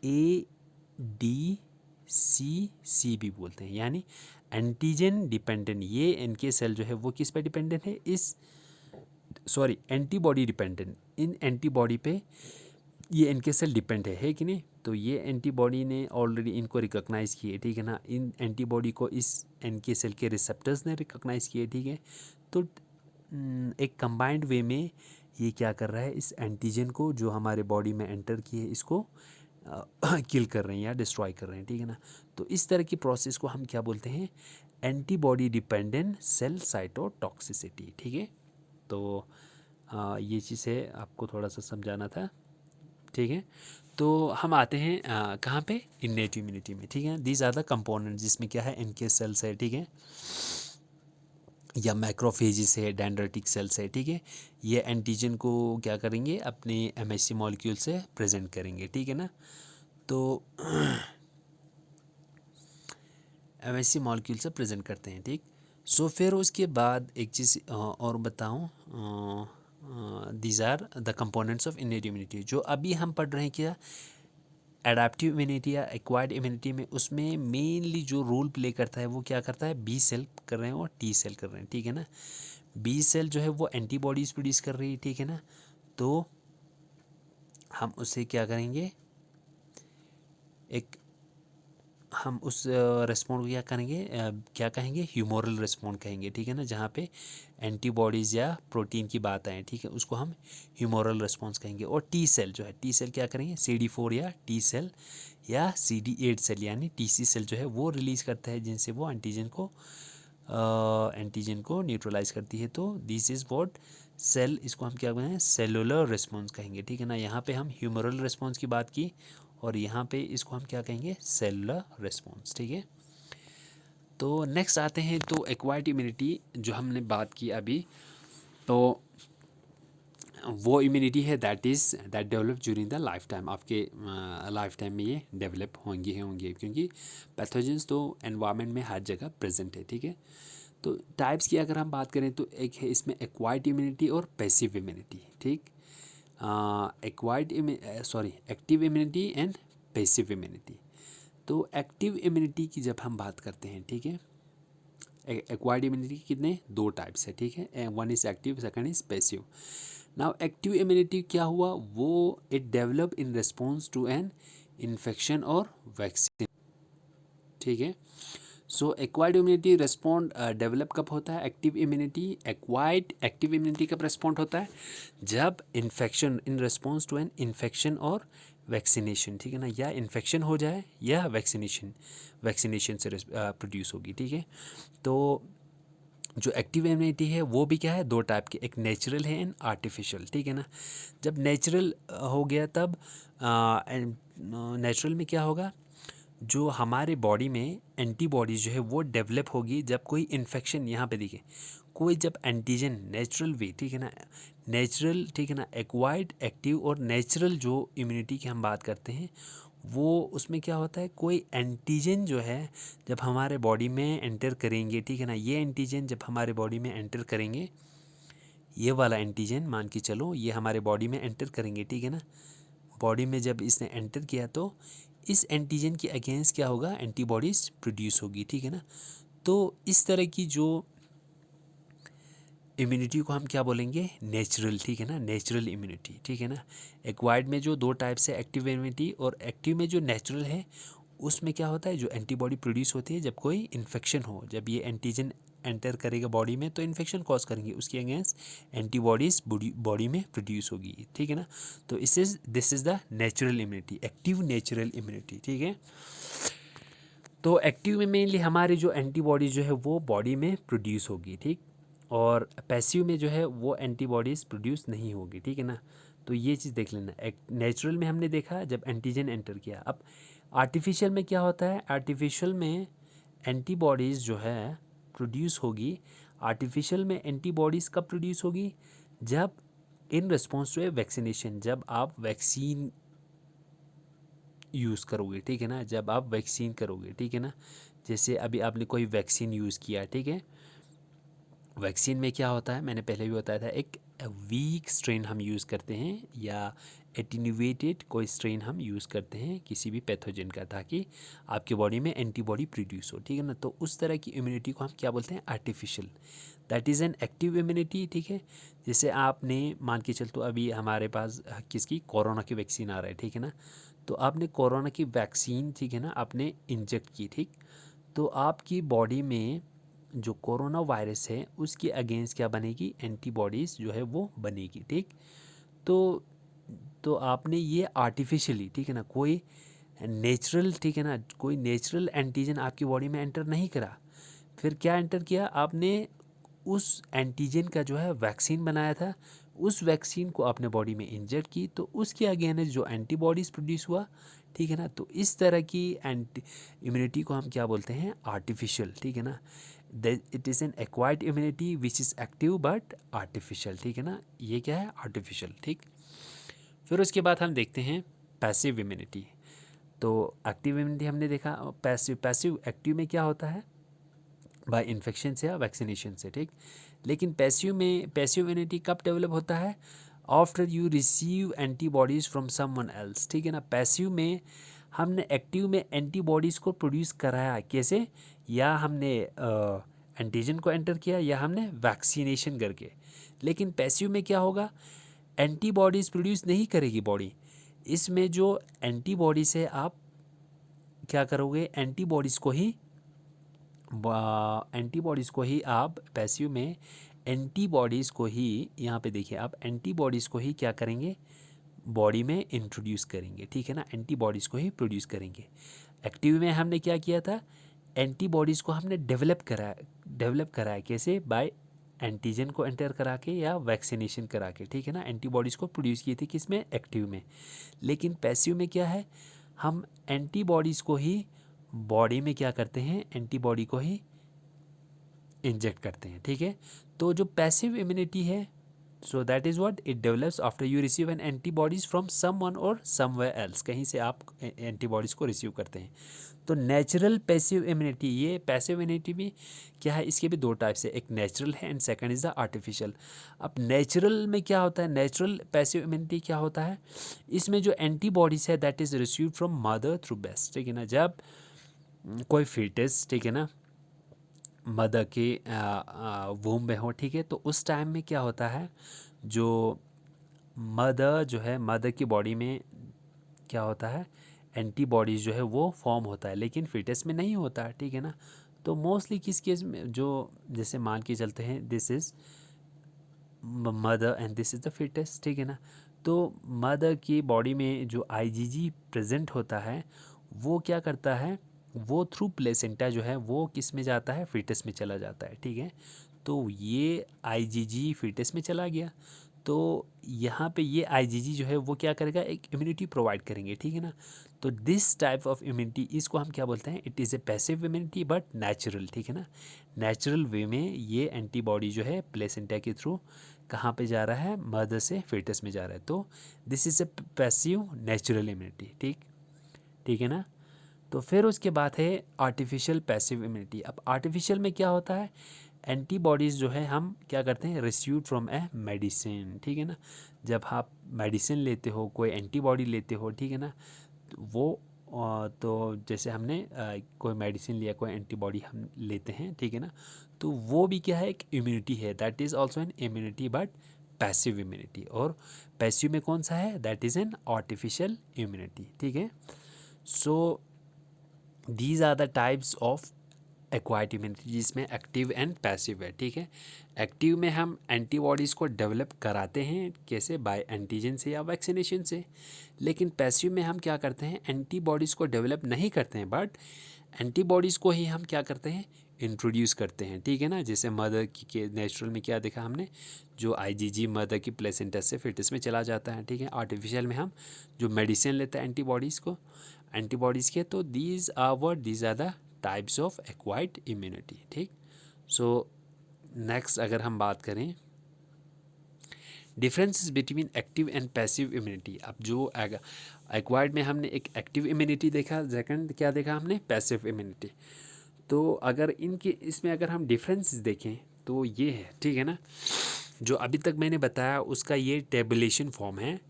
ADCC भी बोलते हैं, यानी एंटीजन डिपेंडेंट। ये एनके सेल जो है वो किस पे डिपेंडेंट है, इस एंटीबॉडी डिपेंडेंट, इन एंटीबॉडी पे ये एनके सेल डिपेंड है कि नहीं। तो ये एंटीबॉडी ने ऑलरेडी इनको रिकॉग्नाइज़ किए, ठीक है ना, इन एंटीबॉडी को इस एनके सेल के रिसेप्टर्स ने रिकॉग्नाइज़ किए, ठीक है। तो एक कंबाइंड वे में ये क्या कर रहा है, इस एंटीजन को जो हमारे बॉडी में एंटर किए इसको किल कर रहे हैं या डिस्ट्रॉय कर रहे हैं, ठीक है ना। तो इस तरह की प्रोसेस को हम क्या बोलते हैं, एंटीबॉडी डिपेंडेंट सेल साइटोटॉक्सिसिटी, ठीक है। तो ये चीज़ है, आपको थोड़ा सा समझाना था, ठीक है। तो हम आते हैं कहाँ पे, इन्नेट इम्यूनिटी में, ठीक है। दीज आर द कंपोनेंट, जिसमें क्या है, एनके सेल्स है, ठीक है, या मैक्रोफेजिस है, डेंड्राइटिक सेल्स है, ठीक है। ये एंटीजन को क्या करेंगे, अपने एमएससी मॉलिक्यूल से प्रेजेंट करेंगे, ठीक है ना। तो एमएससी मॉलिक्यूल से प्रेजेंट करते हैं, ठीक। सो फिर उसके बाद एक चीज़ और बताऊं, these are the components of innate immunity, जो अभी हम पढ़ रहे हैं क्या, एडाप्टिव इम्यूनिटी या एक्वायर्ड इम्यूनिटी में, उसमें मेनली जो रोल प्ले करता है वो क्या करता है, बी सेल कर रहे हैं और टी सेल कर रहे हैं, ठीक है ना। बी सेल जो है वो एंटीबॉडीज़ प्रोड्यूस कर रही है, ठीक है ना। तो हम उसे क्या करेंगे, एक हम उस रिस्पॉन्ड को क्या करेंगे, क्या कहेंगे, ह्यूमोरल रिस्पॉन्ड कहेंगे, ठीक है ना। जहाँ पे एंटीबॉडीज़ या प्रोटीन की बात आए, ठीक है, उसको हम ह्यूमोरल रिस्पॉन्स कहेंगे। और टी सेल जो है, टी सेल क्या करेंगे, CD4 या टी सेल या CD8 सेल यानी TC सेल जो है वो रिलीज़ करता है, जिनसे वो एंटीजन को न्यूट्रलाइज करती है। तो दिस इज़ व्हाट सेल, इसको हम क्या कहेंगे, सेलुलर रिस्पॉन्स कहेंगे, ठीक है ना। यहाँ पे हम ह्यूमरल रिस्पॉन्स की बात की और यहाँ पे इसको हम क्या कहेंगे, सेलुलर रिस्पॉन्स, ठीक है। तो नेक्स्ट आते हैं, तो एक्वायर्ड इम्यूनिटी जो हमने बात की अभी, तो वो इम्यूनिटी है that develop during the life time, आपके लाइफ टाइम में ये डेवलप होंगे, क्योंकि पैथोजेंस तो एनवायरनमेंट में हर जगह प्रेजेंट है, ठीक है। तो टाइप्स की अगर हम बात करें तो एक है इसमें एक्वायर्ड इम्यूनिटी और पैसिव इम्यूनिटी, ठीक। Active immunity and passive immunity. तो एक्टिव इम्यूनिटी की जब हम बात करते हैं, ठीक है, एक्वायर्ड इम्यूनिटी कितने, दो टाइप्स है, ठीक है, one is active, second is passive. Now active immunity क्या हुआ, वो it develop in response to an infection और वैक्सीन, ठीक है। So acquired immunity respond develop कब होता है, एक्टिव इम्यूनिटी कब रिस्पॉन्ड होता है, जब infection, in response to an infection और वैक्सीनेशन, ठीक है ना, या इन्फेक्शन हो जाए या वैक्सीनेशन से प्रोड्यूस होगी, ठीक है। तो जो एक्टिव इम्यूनिटी है वो भी क्या है, दो टाइप की, एक नेचुरल है एंड आर्टिफिशियल, ठीक है ना। जब नेचुरल हो गया तब नेचुरल में क्या होगा, जो हमारे बॉडी में एंटीबॉडीज जो है वो डेवलप होगी जब कोई इन्फेक्शन, यहाँ पे देखिए, कोई जब एंटीजन नेचुरल वे, ठीक है ना, नेचुरल, ठीक है ना, एक्वायर्ड, एक्टिव और नेचुरल जो इम्यूनिटी की हम बात करते हैं, वो उसमें क्या होता है, कोई एंटीजन जो है जब हमारे बॉडी में एंटर करेंगे, ठीक है ना, ये एंटीजन जब हमारे बॉडी में एंटर करेंगे, ये वाला एंटीजन मान के चलो ये हमारे बॉडी में एंटर करेंगे, ठीक है ना। बॉडी में जब इसने एंटर किया तो इस एंटीजन के अगेंस्ट क्या होगा, एंटीबॉडीज़ प्रोड्यूस होगी, ठीक है ना। तो इस तरह की जो इम्यूनिटी को हम क्या बोलेंगे, नेचुरल, ठीक है ना, नेचुरल इम्यूनिटी, ठीक है ना। एक्वायर्ड में जो दो टाइप से एक्टिव इम्यूनिटी, और एक्टिव में जो नेचुरल है उसमें क्या होता है, जो एंटीबॉडी प्रोड्यूस होती है जब कोई इन्फेक्शन हो, जब ये एंटीजन एंटर करेगा बॉडी में तो इन्फेक्शन कॉज करेंगे, उसके अगेंस्ट एंटीबॉडीज बॉडी में प्रोड्यूस होगी, ठीक है ना। तो this is the natural immunity, active natural immunity, ठीक है। तो एक्टिव में मेनली हमारे जो एंटीबॉडीज जो है वो बॉडी में प्रोड्यूस होगी, ठीक। और पैसिव में जो है वो एंटीबॉडीज़ प्रोड्यूस नहीं होगी, ठीक है ना। तो ये चीज़ देख लेना। नेचुरल में हमने देखा जब एंटीजन एंटर किया। अब आर्टिफिशियल में क्या होता है, आर्टिफिशियल में एंटीबॉडीज़ जो है प्रोड्यूस होगी। आर्टिफिशियल में एंटीबॉडीज़ कब प्रोड्यूस होगी, जब in response to a vaccination, जब आप वैक्सीन यूज़ करोगे, ठीक है ना, जब आप वैक्सीन करोगे, ठीक है ना। जैसे अभी आपने कोई वैक्सीन यूज़ किया, ठीक है। वैक्सीन में क्या होता है, मैंने पहले भी बताया था, एक वीक स्ट्रेन हम यूज़ करते हैं या एटीन्यूएटेड कोई स्ट्रेन हम यूज़ करते हैं किसी भी पैथोजन का, ताकि आपके बॉडी में एंटीबॉडी प्रोड्यूस हो, ठीक है ना। तो उस तरह की इम्यूनिटी को हम क्या बोलते हैं, artificial. That is an active immunity, ठीक है। जैसे आपने मान के चल, तो अभी हमारे पास किसकी, कोरोना की वैक्सीन आ रहा है, ठीक है ना। तो आपने कोरोना की वैक्सीन, ठीक है ना, आपने इंजेक्ट की, ठीक। तो आपकी बॉडी में जो कोरोना वायरस है उसके अगेंस्ट क्या बनेगी, एंटीबॉडीज़ जो है वो बनेगी, ठीक। तो आपने ये आर्टिफिशियली, ठीक है ना, कोई नेचुरल, ठीक है ना, कोई नेचुरल एंटीजन आपकी बॉडी में एंटर नहीं करा। फिर क्या एंटर किया आपने, उस एंटीजन का जो है वैक्सीन बनाया था, उस वैक्सीन को आपने बॉडी में इंजेक्ट की, तो उसके अगेंस्ट जो एंटीबॉडीज़ प्रोड्यूस हुआ, ठीक है ना। तो इस तरह की एंटी इम्यूनिटी को हम क्या बोलते हैं, आर्टिफिशियल, ठीक है ना। It is an acquired immunity which is active but artificial, ठीक है ना। ये क्या है, आर्टिफिशियल, ठीक। फिर उसके बाद हम देखते हैं पैसिव इम्यूनिटी। तो एक्टिव इम्यूनिटी हमने देखा, पैसिव एक्टिव में क्या होता है, बाय इन्फेक्शन से या वैक्सीनेशन से, ठीक। लेकिन पैसिव इम्यूनिटी कब डेवलप होता है, after you receive antibodies from someone else, ठीक है ना। पैसिव में हमने एक्टिव में एंटीबॉडीज़ को प्रोड्यूस कराया, कैसे, या हमने एंटीजन को एंटर किया या हमने वैक्सीनेशन करके। लेकिन पैसिव में क्या होगा, एंटीबॉडीज़ प्रोड्यूस नहीं करेगी बॉडी। इसमें जो एंटीबॉडीज़ है आप क्या करोगे, एंटीबॉडीज़ को ही आप पैसिव में एंटीबॉडीज़ को ही, यहाँ पे देखिए आप, एंटीबॉडीज़ को ही क्या करेंगे, बॉडी में इंट्रोड्यूस करेंगे, ठीक है ना। एंटीबॉडीज़ को ही प्रोड्यूस करेंगे। एक्टिव में हमने क्या किया था, एंटीबॉडीज़ को हमने डेवलप कराया कैसे, बाय एंटीजन को एंटर करा के या वैक्सीनेशन करा के, ठीक है ना। एंटीबॉडीज़ को प्रोड्यूस की थी किसमें, एक्टिव में। लेकिन पैसिव में क्या है, हम एंटीबॉडीज़ को ही बॉडी में क्या करते हैं, एंटीबॉडी को ही इंजेक्ट करते हैं, ठीक है। तो जो पैसिव इम्यूनिटी है, so that is what it develops after you receive an antibodies from someone और समवेयर एल्स, कहीं से आप एंटीबॉडीज़ को रिसीव करते हैं। तो नेचुरल पैसिव इम्यूनिटी, ये पैसिव इम्यूनिटी भी क्या है, इसके भी दो टाइप्स है, एक नेचुरल है and second is the artificial. अब नेचुरल में क्या होता है, नेचुरल पैसिव इम्यूनिटी क्या होता है, इसमें जो एंटीबॉडीज़ है that is received from mother through breast, ठीक है ना। जब कोई फीटस, ठीक है ना, मदर के वूम में हो, ठीक है, तो उस टाइम में क्या होता है, जो मदर जो है, मदर की बॉडी में क्या होता है, एंटीबॉडीज़ जो है वो फॉर्म होता है, लेकिन फीटस में नहीं होता है, ठीक है ना। तो मोस्टली किस केस में, जो जैसे मान के चलते हैं this is mother and this is the foetus, ठीक है ना। तो मदर की बॉडी में जो आईजीजी प्रेजेंट होता है वो क्या करता है, वो थ्रू प्लेसेंटा जो है वो किस में जाता है, फीटस में चला जाता है, ठीक है। तो ये आईजीजी फीटस में चला गया, तो यहाँ पे ये आईजीजी जो है वो क्या करेगा, एक इम्यूनिटी प्रोवाइड करेंगे, ठीक है ना। तो दिस टाइप ऑफ इम्यूनिटी, इसको हम क्या बोलते हैं, it is a passive immunity but natural, ठीक है ना। नेचुरल वे में ये एंटीबॉडी जो है प्लेसेंटा के थ्रू कहाँ पे जा रहा है, मदर से फीटस में जा रहा है। तो this is a passive natural immunity, ठीक, ठीक है ना। तो फिर उसके बाद है आर्टिफिशियल पैसिव इम्यूनिटी। अब आर्टिफिशियल में क्या होता है, एंटीबॉडीज़ जो है हम क्या करते हैं, रिसीव्ड फ्रॉम ए मेडिसिन, ठीक है ना। जब आप मेडिसिन लेते हो, कोई एंटीबॉडी लेते हो, ठीक है ना, तो वो तो जैसे हमने कोई मेडिसिन लिया, कोई एंटीबॉडी हम लेते हैं, ठीक है ना, तो वो भी क्या है, एक इम्यूनिटी है, that is also an immunity but passive immunity. और पैसिव में कौन सा है, that is an artificial immunity, ठीक है। So these are the types of acquired immunity, जिसमें एक्टिव एंड पैसिव है, ठीक है। एक्टिव में हम एंटीबॉडीज़ को डेवलप कराते हैं, कैसे, बाय एंटीजन से या वैक्सीनेशन से। लेकिन पैसिव में हम क्या करते हैं, एंटीबॉडीज़ को डेवलप नहीं करते हैं, बट एंटीबॉडीज़ को ही हम क्या करते हैं, इंट्रोड्यूस करते हैं, ठीक है ना। जैसे मदर की के नेचुरल में क्या देखा हमने, जो आईजीजी मदर की प्लेसेंटा से फिटस में चला जाता है, ठीक है। आर्टिफिशियल में हम जो मेडिसिन लेते हैं एंटीबॉडीज़ को, एंटीबॉडीज़ के, तो these are the types of acquired immunity, ठीक। सो नेक्स्ट अगर हम बात करें differences between active and passive immunity, अब जो एक्वायर्ड में हमने एक एक्टिव इम्यूनिटी देखा, सेकंड क्या देखा हमने, पैसिव इम्यूनिटी। तो अगर इनके इसमें अगर हम डिफरेंसेस देखें तो ये है, ठीक है ना। जो अभी तक मैंने बताया उसका ये टेबुलेशन फॉर्म है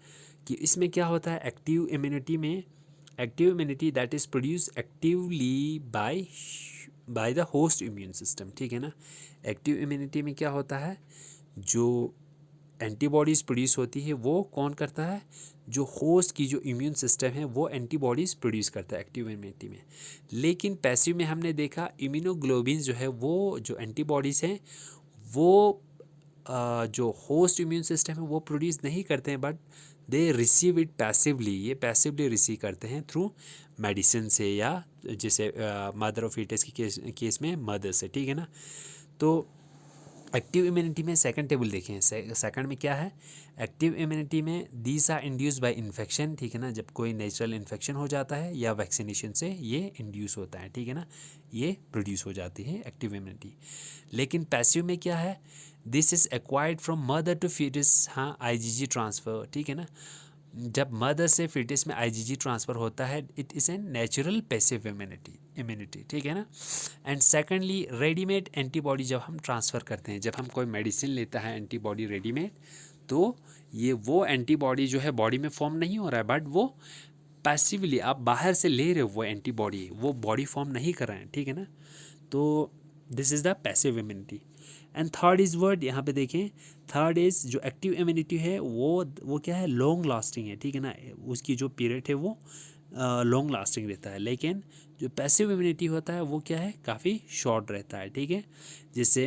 कि इसमें क्या होता है एक्टिव इम्यूनिटी में, active immunity that is produce actively by the host immune system, ठीक है ना। एक्टिव इम्यूनिटी में क्या होता है, जो एंटीबॉडीज़ प्रोड्यूस होती है वो कौन करता है, जो होस्ट की जो इम्यून सिस्टम है वो एंटीबॉडीज़ प्रोड्यूस करता है एक्टिव इम्यूनिटी में। लेकिन पैसिव में हमने देखा इम्यूनोग्लोबिन जो है वो जो एंटीबॉडीज़ हैं वो जो होस्ट इम्यून सिस्टम है वो प्रोड्यूस नहीं करते हैं, but they receive it passively, ये पैसिवली रिसीव करते हैं थ्रू मेडिसिन से, या जैसे मदर ऑफ फीटस की केस में मदर से, ठीक है ना। तो एक्टिव इम्यूनिटी में सेकंड टेबल देखें, सेकंड में क्या है, एक्टिव इम्यूनिटी में these are induce by infection, ठीक है ना। जब कोई नेचुरल इन्फेक्शन हो जाता है या वैक्सीनेशन से ये इंड्यूस होता है, ठीक है ना, ये प्रोड्यूस हो जाती है एक्टिव इम्यूनिटी। लेकिन पैसिव में क्या है, this is acquired from mother to foetus, हाँ आईजीजी ट्रांसफ़र, ठीक है ना। जब मदर से फिटस में आईजीजी ट्रांसफ़र होता है, it is an natural passive immunity, ठीक है ना। एंड सेकेंडली रेडीमेड एंटीबॉडी जब हम ट्रांसफ़र करते हैं, जब हम कोई मेडिसिन लेता है एंटीबॉडी रेडीमेड, तो ये वो एंटीबॉडी जो है बॉडी में फॉर्म नहीं हो रहा है, बट वो पैसिवली आप बाहर से ले रहे हो वो एंटीबॉडी, वो बॉडी फॉर्म नहीं कर रहे हैं, ठीक है ना। तो this is the passive immunity. And third is word, यहाँ पे देखें, थर्ड इज़ जो एक्टिव इम्यूनिटी है वो क्या है, लॉन्ग लास्टिंग है, ठीक है ना। उसकी जो पीरियड है वो लॉन्ग लास्टिंग रहता है। लेकिन जो पैसिव इम्यूनिटी होता है वो क्या है, काफ़ी शॉर्ट रहता है, ठीक है। जिससे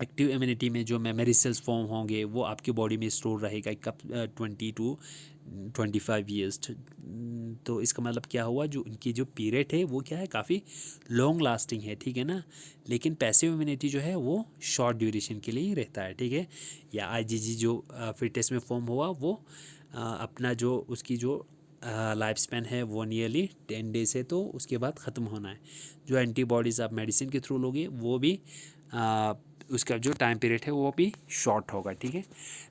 एक्टिव इम्यूनिटी में जो मेमोरी सेल्स फॉर्म होंगे वो आपकी बॉडी में स्टोर रहेगा कब 20 to 25 ईयर्स। तो इसका मतलब क्या हुआ, जो उनकी जो पीरियड है वो क्या है, काफ़ी लॉन्ग लास्टिंग है, ठीक है ना। लेकिन पैसिव इम्यूनिटी जो है वो शॉर्ट ड्यूरेशन के लिए ही रहता है, ठीक है। या आईजीजी जो फिटनेस में फॉर्म हुआ वो अपना जो उसकी जो लाइफ स्पैन है वो नियरली 10 डेज है, तो उसके बाद ख़त्म होना है। जो एंटीबॉडीज़ आप मेडिसिन के थ्रू लोगे वो भी उसका जो टाइम पीरियड है वो भी शॉर्ट होगा, ठीक है।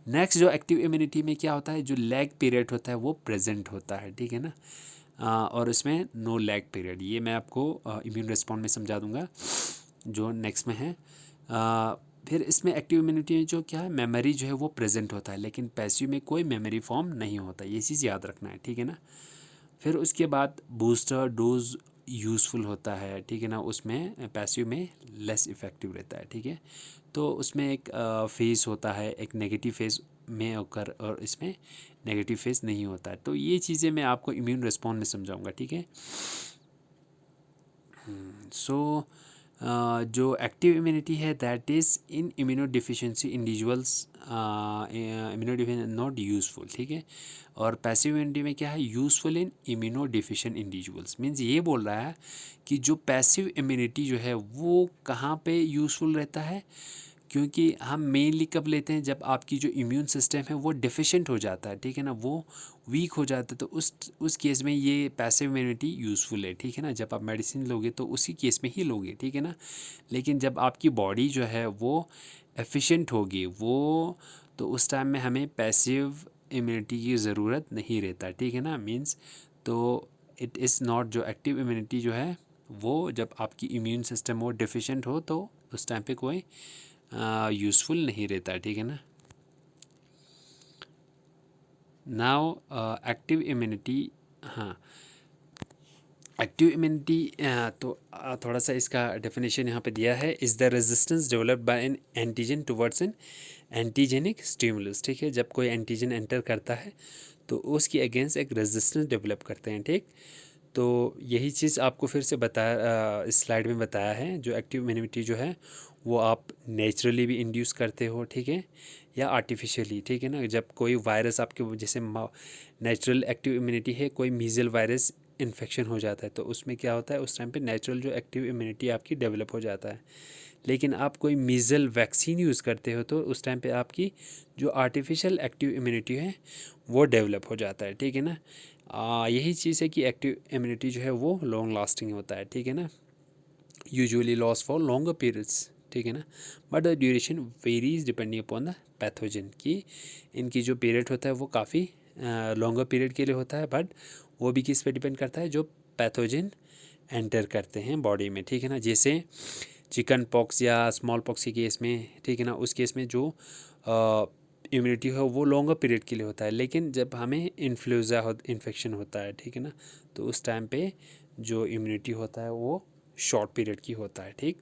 नेक्स्ट जो एक्टिव इम्यूनिटी में क्या होता है, जो लैग पीरियड होता है वो प्रेजेंट होता है, ठीक है ना। और इसमें नो लैग पीरियड, ये मैं आपको इम्यून रिस्पॉन्स में समझा दूंगा जो नेक्स्ट में है। फिर इसमें एक्टिव इम्यूनिटी में जो क्या है, मेमोरी जो है वो प्रेजेंट होता है, लेकिन पैसिव में कोई मेमोरी फॉर्म नहीं होता, ये चीज़ याद रखना है, ठीक है ना। फिर उसके बाद बूस्टर डोज यूज़फुल होता है, ठीक है ना। उसमें पैसिव में लेस इफ़ेक्टिव रहता है, ठीक है। तो उसमें एक फेज़ होता है, एक नेगेटिव फेज़ में होकर, और इसमें नेगेटिव फेज़ नहीं होता है। तो ये चीज़ें मैं आपको इम्यून रिस्पॉन्स में समझाऊंगा, ठीक है। सो जो एक्टिव इम्यूनिटी है that is in immuno deficiency individuals, immuno deficient not useful, ठीक है। और पैसिव इम्यूनिटी में क्या है, यूज़फुल इन इम्यूनो डिफिशिएंट इंडिविजुअल्स, मीन्स ये बोल रहा है कि जो पैसिव इम्यूनिटी जो है वो कहाँ पे यूज़फुल रहता है, क्योंकि हम मेनली कब लेते हैं, जब आपकी जो इम्यून सिस्टम है वो डिफिशिएंट हो जाता है, ठीक है ना, वो वीक हो जाता है, तो उस केस में ये पैसिव इम्यूनिटी यूज़फुल है, ठीक है ना। जब आप मेडिसिन लोगे तो उसी केस में ही लोगे, ठीक है ना। लेकिन जब आपकी बॉडी जो है वो एफिशिएंट होगी वो, तो उस टाइम में हमें पैसिव इम्यूनिटी की ज़रूरत नहीं रहता, ठीक है ना, मीन्स। तो इट इज़ नॉट, जो एक्टिव इम्यूनिटी जो है वो जब आपकी इम्यून सिस्टम वो डिफिशिएंट हो तो उस टाइम पे कोई यूज़फुल नहीं रहता, ठीक है ना। नाउ एक्टिव इम्यूनिटी, हाँ एक्टिव इम्यूनिटी, तो थोड़ा सा इसका डेफिनेशन यहाँ पे दिया है, is the resistance developed by N antigen towards an antigenic stimulus, ठीक है। जब कोई एंटीजन एंटर करता है तो उसकी अगेंस्ट एक रेजिस्टेंस डेवलप करते हैं, ठीक। तो यही चीज़ आपको फिर से बताया, इस स्लाइड में बताया है। जो एक्टिव इम्यूनिटी जो है वो आप नेचुरली भी इंड्यूस करते हो, ठीक है, या आर्टिफिशियली, ठीक है ना। जब कोई वायरस आपके, जैसे नेचुरल एक्टिव इम्यूनिटी है, कोई मीजल वायरस इन्फेक्शन हो जाता है तो उसमें क्या होता है, उस टाइम पे नेचुरल जो एक्टिव इम्यूनिटी आपकी डेवलप हो जाता है। लेकिन आप कोई मीजल वैक्सीन यूज़ करते हो तो उस टाइम पे आपकी जो आर्टिफिशियल एक्टिव इम्यूनिटी है वो डेवलप हो जाता है, ठीक है ना। यही चीज़ है कि एक्टिव इम्यूनिटी जो है वो लॉन्ग लास्टिंग होता है, ठीक है ना, usually loss for longer periods, ठीक है ना, but the duration varies depending upon the pathogen, की इनकी जो पीरियड होता है वो काफ़ी लॉन्गर पीरियड के लिए होता है, बट वो भी किस पे डिपेंड करता है, जो पैथोजन एंटर करते हैं बॉडी में, ठीक है ना। जैसे चिकन पॉक्स या स्मॉल पॉक्स के केस में, ठीक है ना, उस केस में जो इम्यूनिटी है वो लॉन्गर पीरियड के लिए होता है। लेकिन जब हमें इन्फ्लुएंजा इन्फेक्शन होता है, ठीक है ना, तो उस टाइम पे जो इम्यूनिटी होता है वो शॉर्ट पीरियड की होता है, ठीक।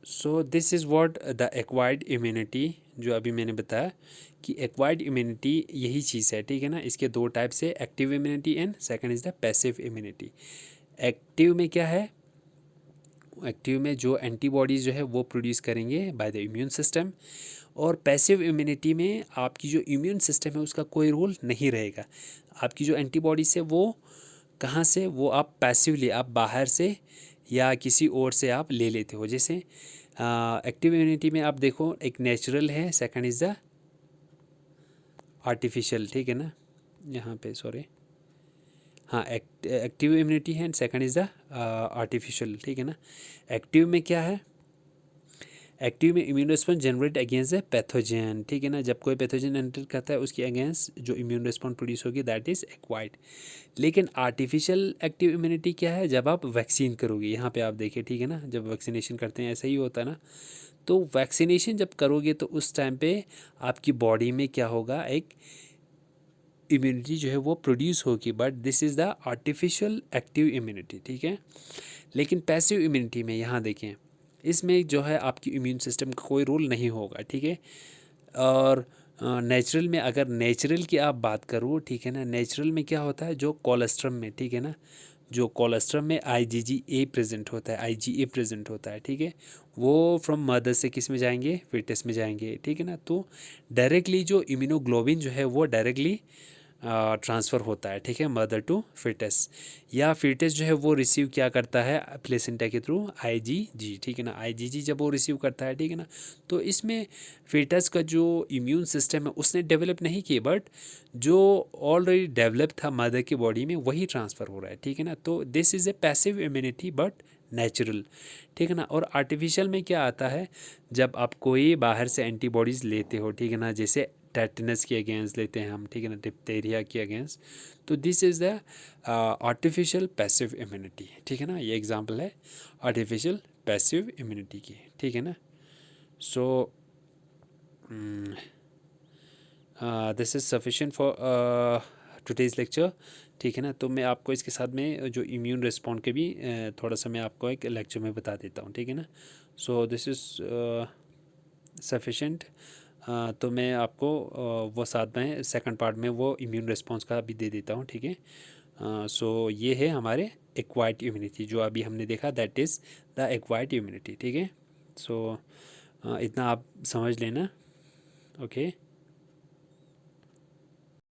So this is what the acquired immunity, जो अभी मैंने बताया कि एक्वायर्ड इम्यूनिटी यही चीज़ है, ठीक है ना। इसके दो टाइप्स है, active immunity and second is the passive immunity. Active में क्या है, एक्टिव में जो एंटीबॉडीज़ जो है वो प्रोड्यूस करेंगे बाय द इम्यून सिस्टम, और पैसिव इम्यूनिटी में आपकी जो इम्यून सिस्टम है उसका कोई रोल नहीं रहेगा। आपकी जो एंटीबॉडीज़ है वो कहाँ से, वो आप पैसिवली, आप बाहर से या किसी और से आप ले लेते हो। जैसे एक्टिव इम्यूनिटी में आप देखो, एक नेचुरल है, सेकंड इज़ द आर्टिफिशियल, ठीक है ना, यहाँ पे सॉरी, हाँ, एक्टिव इम्यूनिटी है and second is the artificial, ठीक है ना। एक्टिव में क्या है, एक्टिव में immune response generate against the pathogen, ठीक है ना। जब कोई पैथोजन एंटर करता है उसके अगेंस्ट जो इम्यून रिस्पॉन्स प्रोड्यूस होगी दैट इज़ एक्वायर्ड। लेकिन आर्टिफिशियल एक्टिव इम्यूनिटी क्या है, जब आप वैक्सीन करोगे, यहाँ पे आप देखिए, ठीक है ना, जब वैक्सीनेशन करते हैं ऐसा ही होता है ना। तो वैक्सीनेशन जब करोगे तो उस टाइम पे आपकी बॉडी में क्या होगा, एक इम्यूनिटी जो है वो प्रोड्यूस होगी, but this is the artificial active immunity, ठीक है। लेकिन पैसिव इम्यूनिटी में यहाँ देखें, इसमें जो है आपकी इम्यून सिस्टम का कोई रोल नहीं होगा, ठीक है। और नेचुरल में, अगर नेचुरल की आप बात करो, ठीक है ना, नेचुरल में क्या होता है, जो कोलेस्ट्रम में, ठीक है ना, जो कोलेस्ट्रम में IgA प्रेजेंट होता है, IgA प्रेजेंट होता है, ठीक है, वो फ्रॉम मदर से किस में जाएंगे, फिटस में जाएंगे, ठीक है ना। तो डायरेक्टली जो इम्यूनोग्लोबिन जो है वो डायरेक्टली ट्रांसफ़र होता है, ठीक है, मदर टू फिटस, या फिटस जो है वो रिसीव क्या करता है प्लेसेंटा के थ्रू IgG, ठीक है ना। IgG जब वो रिसीव करता है, ठीक है ना, तो इसमें फिटस का जो इम्यून सिस्टम है उसने डेवलप नहीं किए, बट जो ऑलरेडी डेवलप था मदर की बॉडी में वही ट्रांसफ़र हो रहा है, ठीक है ना। तो this is a passive immunity but natural, ठीक है ना। और आर्टिफिशियल में क्या आता है, जब आप कोई बाहर से एंटीबॉडीज़ लेते हो, ठीक है ना, जैसे टेटनस के अगेंस्ट लेते हैं हम, ठीक है ना, डिप्थीरिया के अगेंस्ट, तो this is the artificial passive immunity, ठीक है ना। ये एग्जांपल है आर्टिफिशियल पैसिव इम्यूनिटी की, ठीक है ना। So this is sufficient for today's lecture, ठीक है ना। तो मैं आपको इसके साथ में जो इम्यून रिस्पॉन्ड के भी थोड़ा सा मैं आपको एक लेक्चर में बता देता हूँ, ठीक है ना। So this is sufficient. तो मैं आपको वो साथ में सेकंड पार्ट में वो इम्यून रिस्पॉन्स का भी दे देता हूँ, ठीक है। सो ये है हमारे एक्वायर्ड इम्यूनिटी, जो अभी हमने देखा that is the acquired immunity, ठीक है। सो इतना आप समझ लेना, ओके।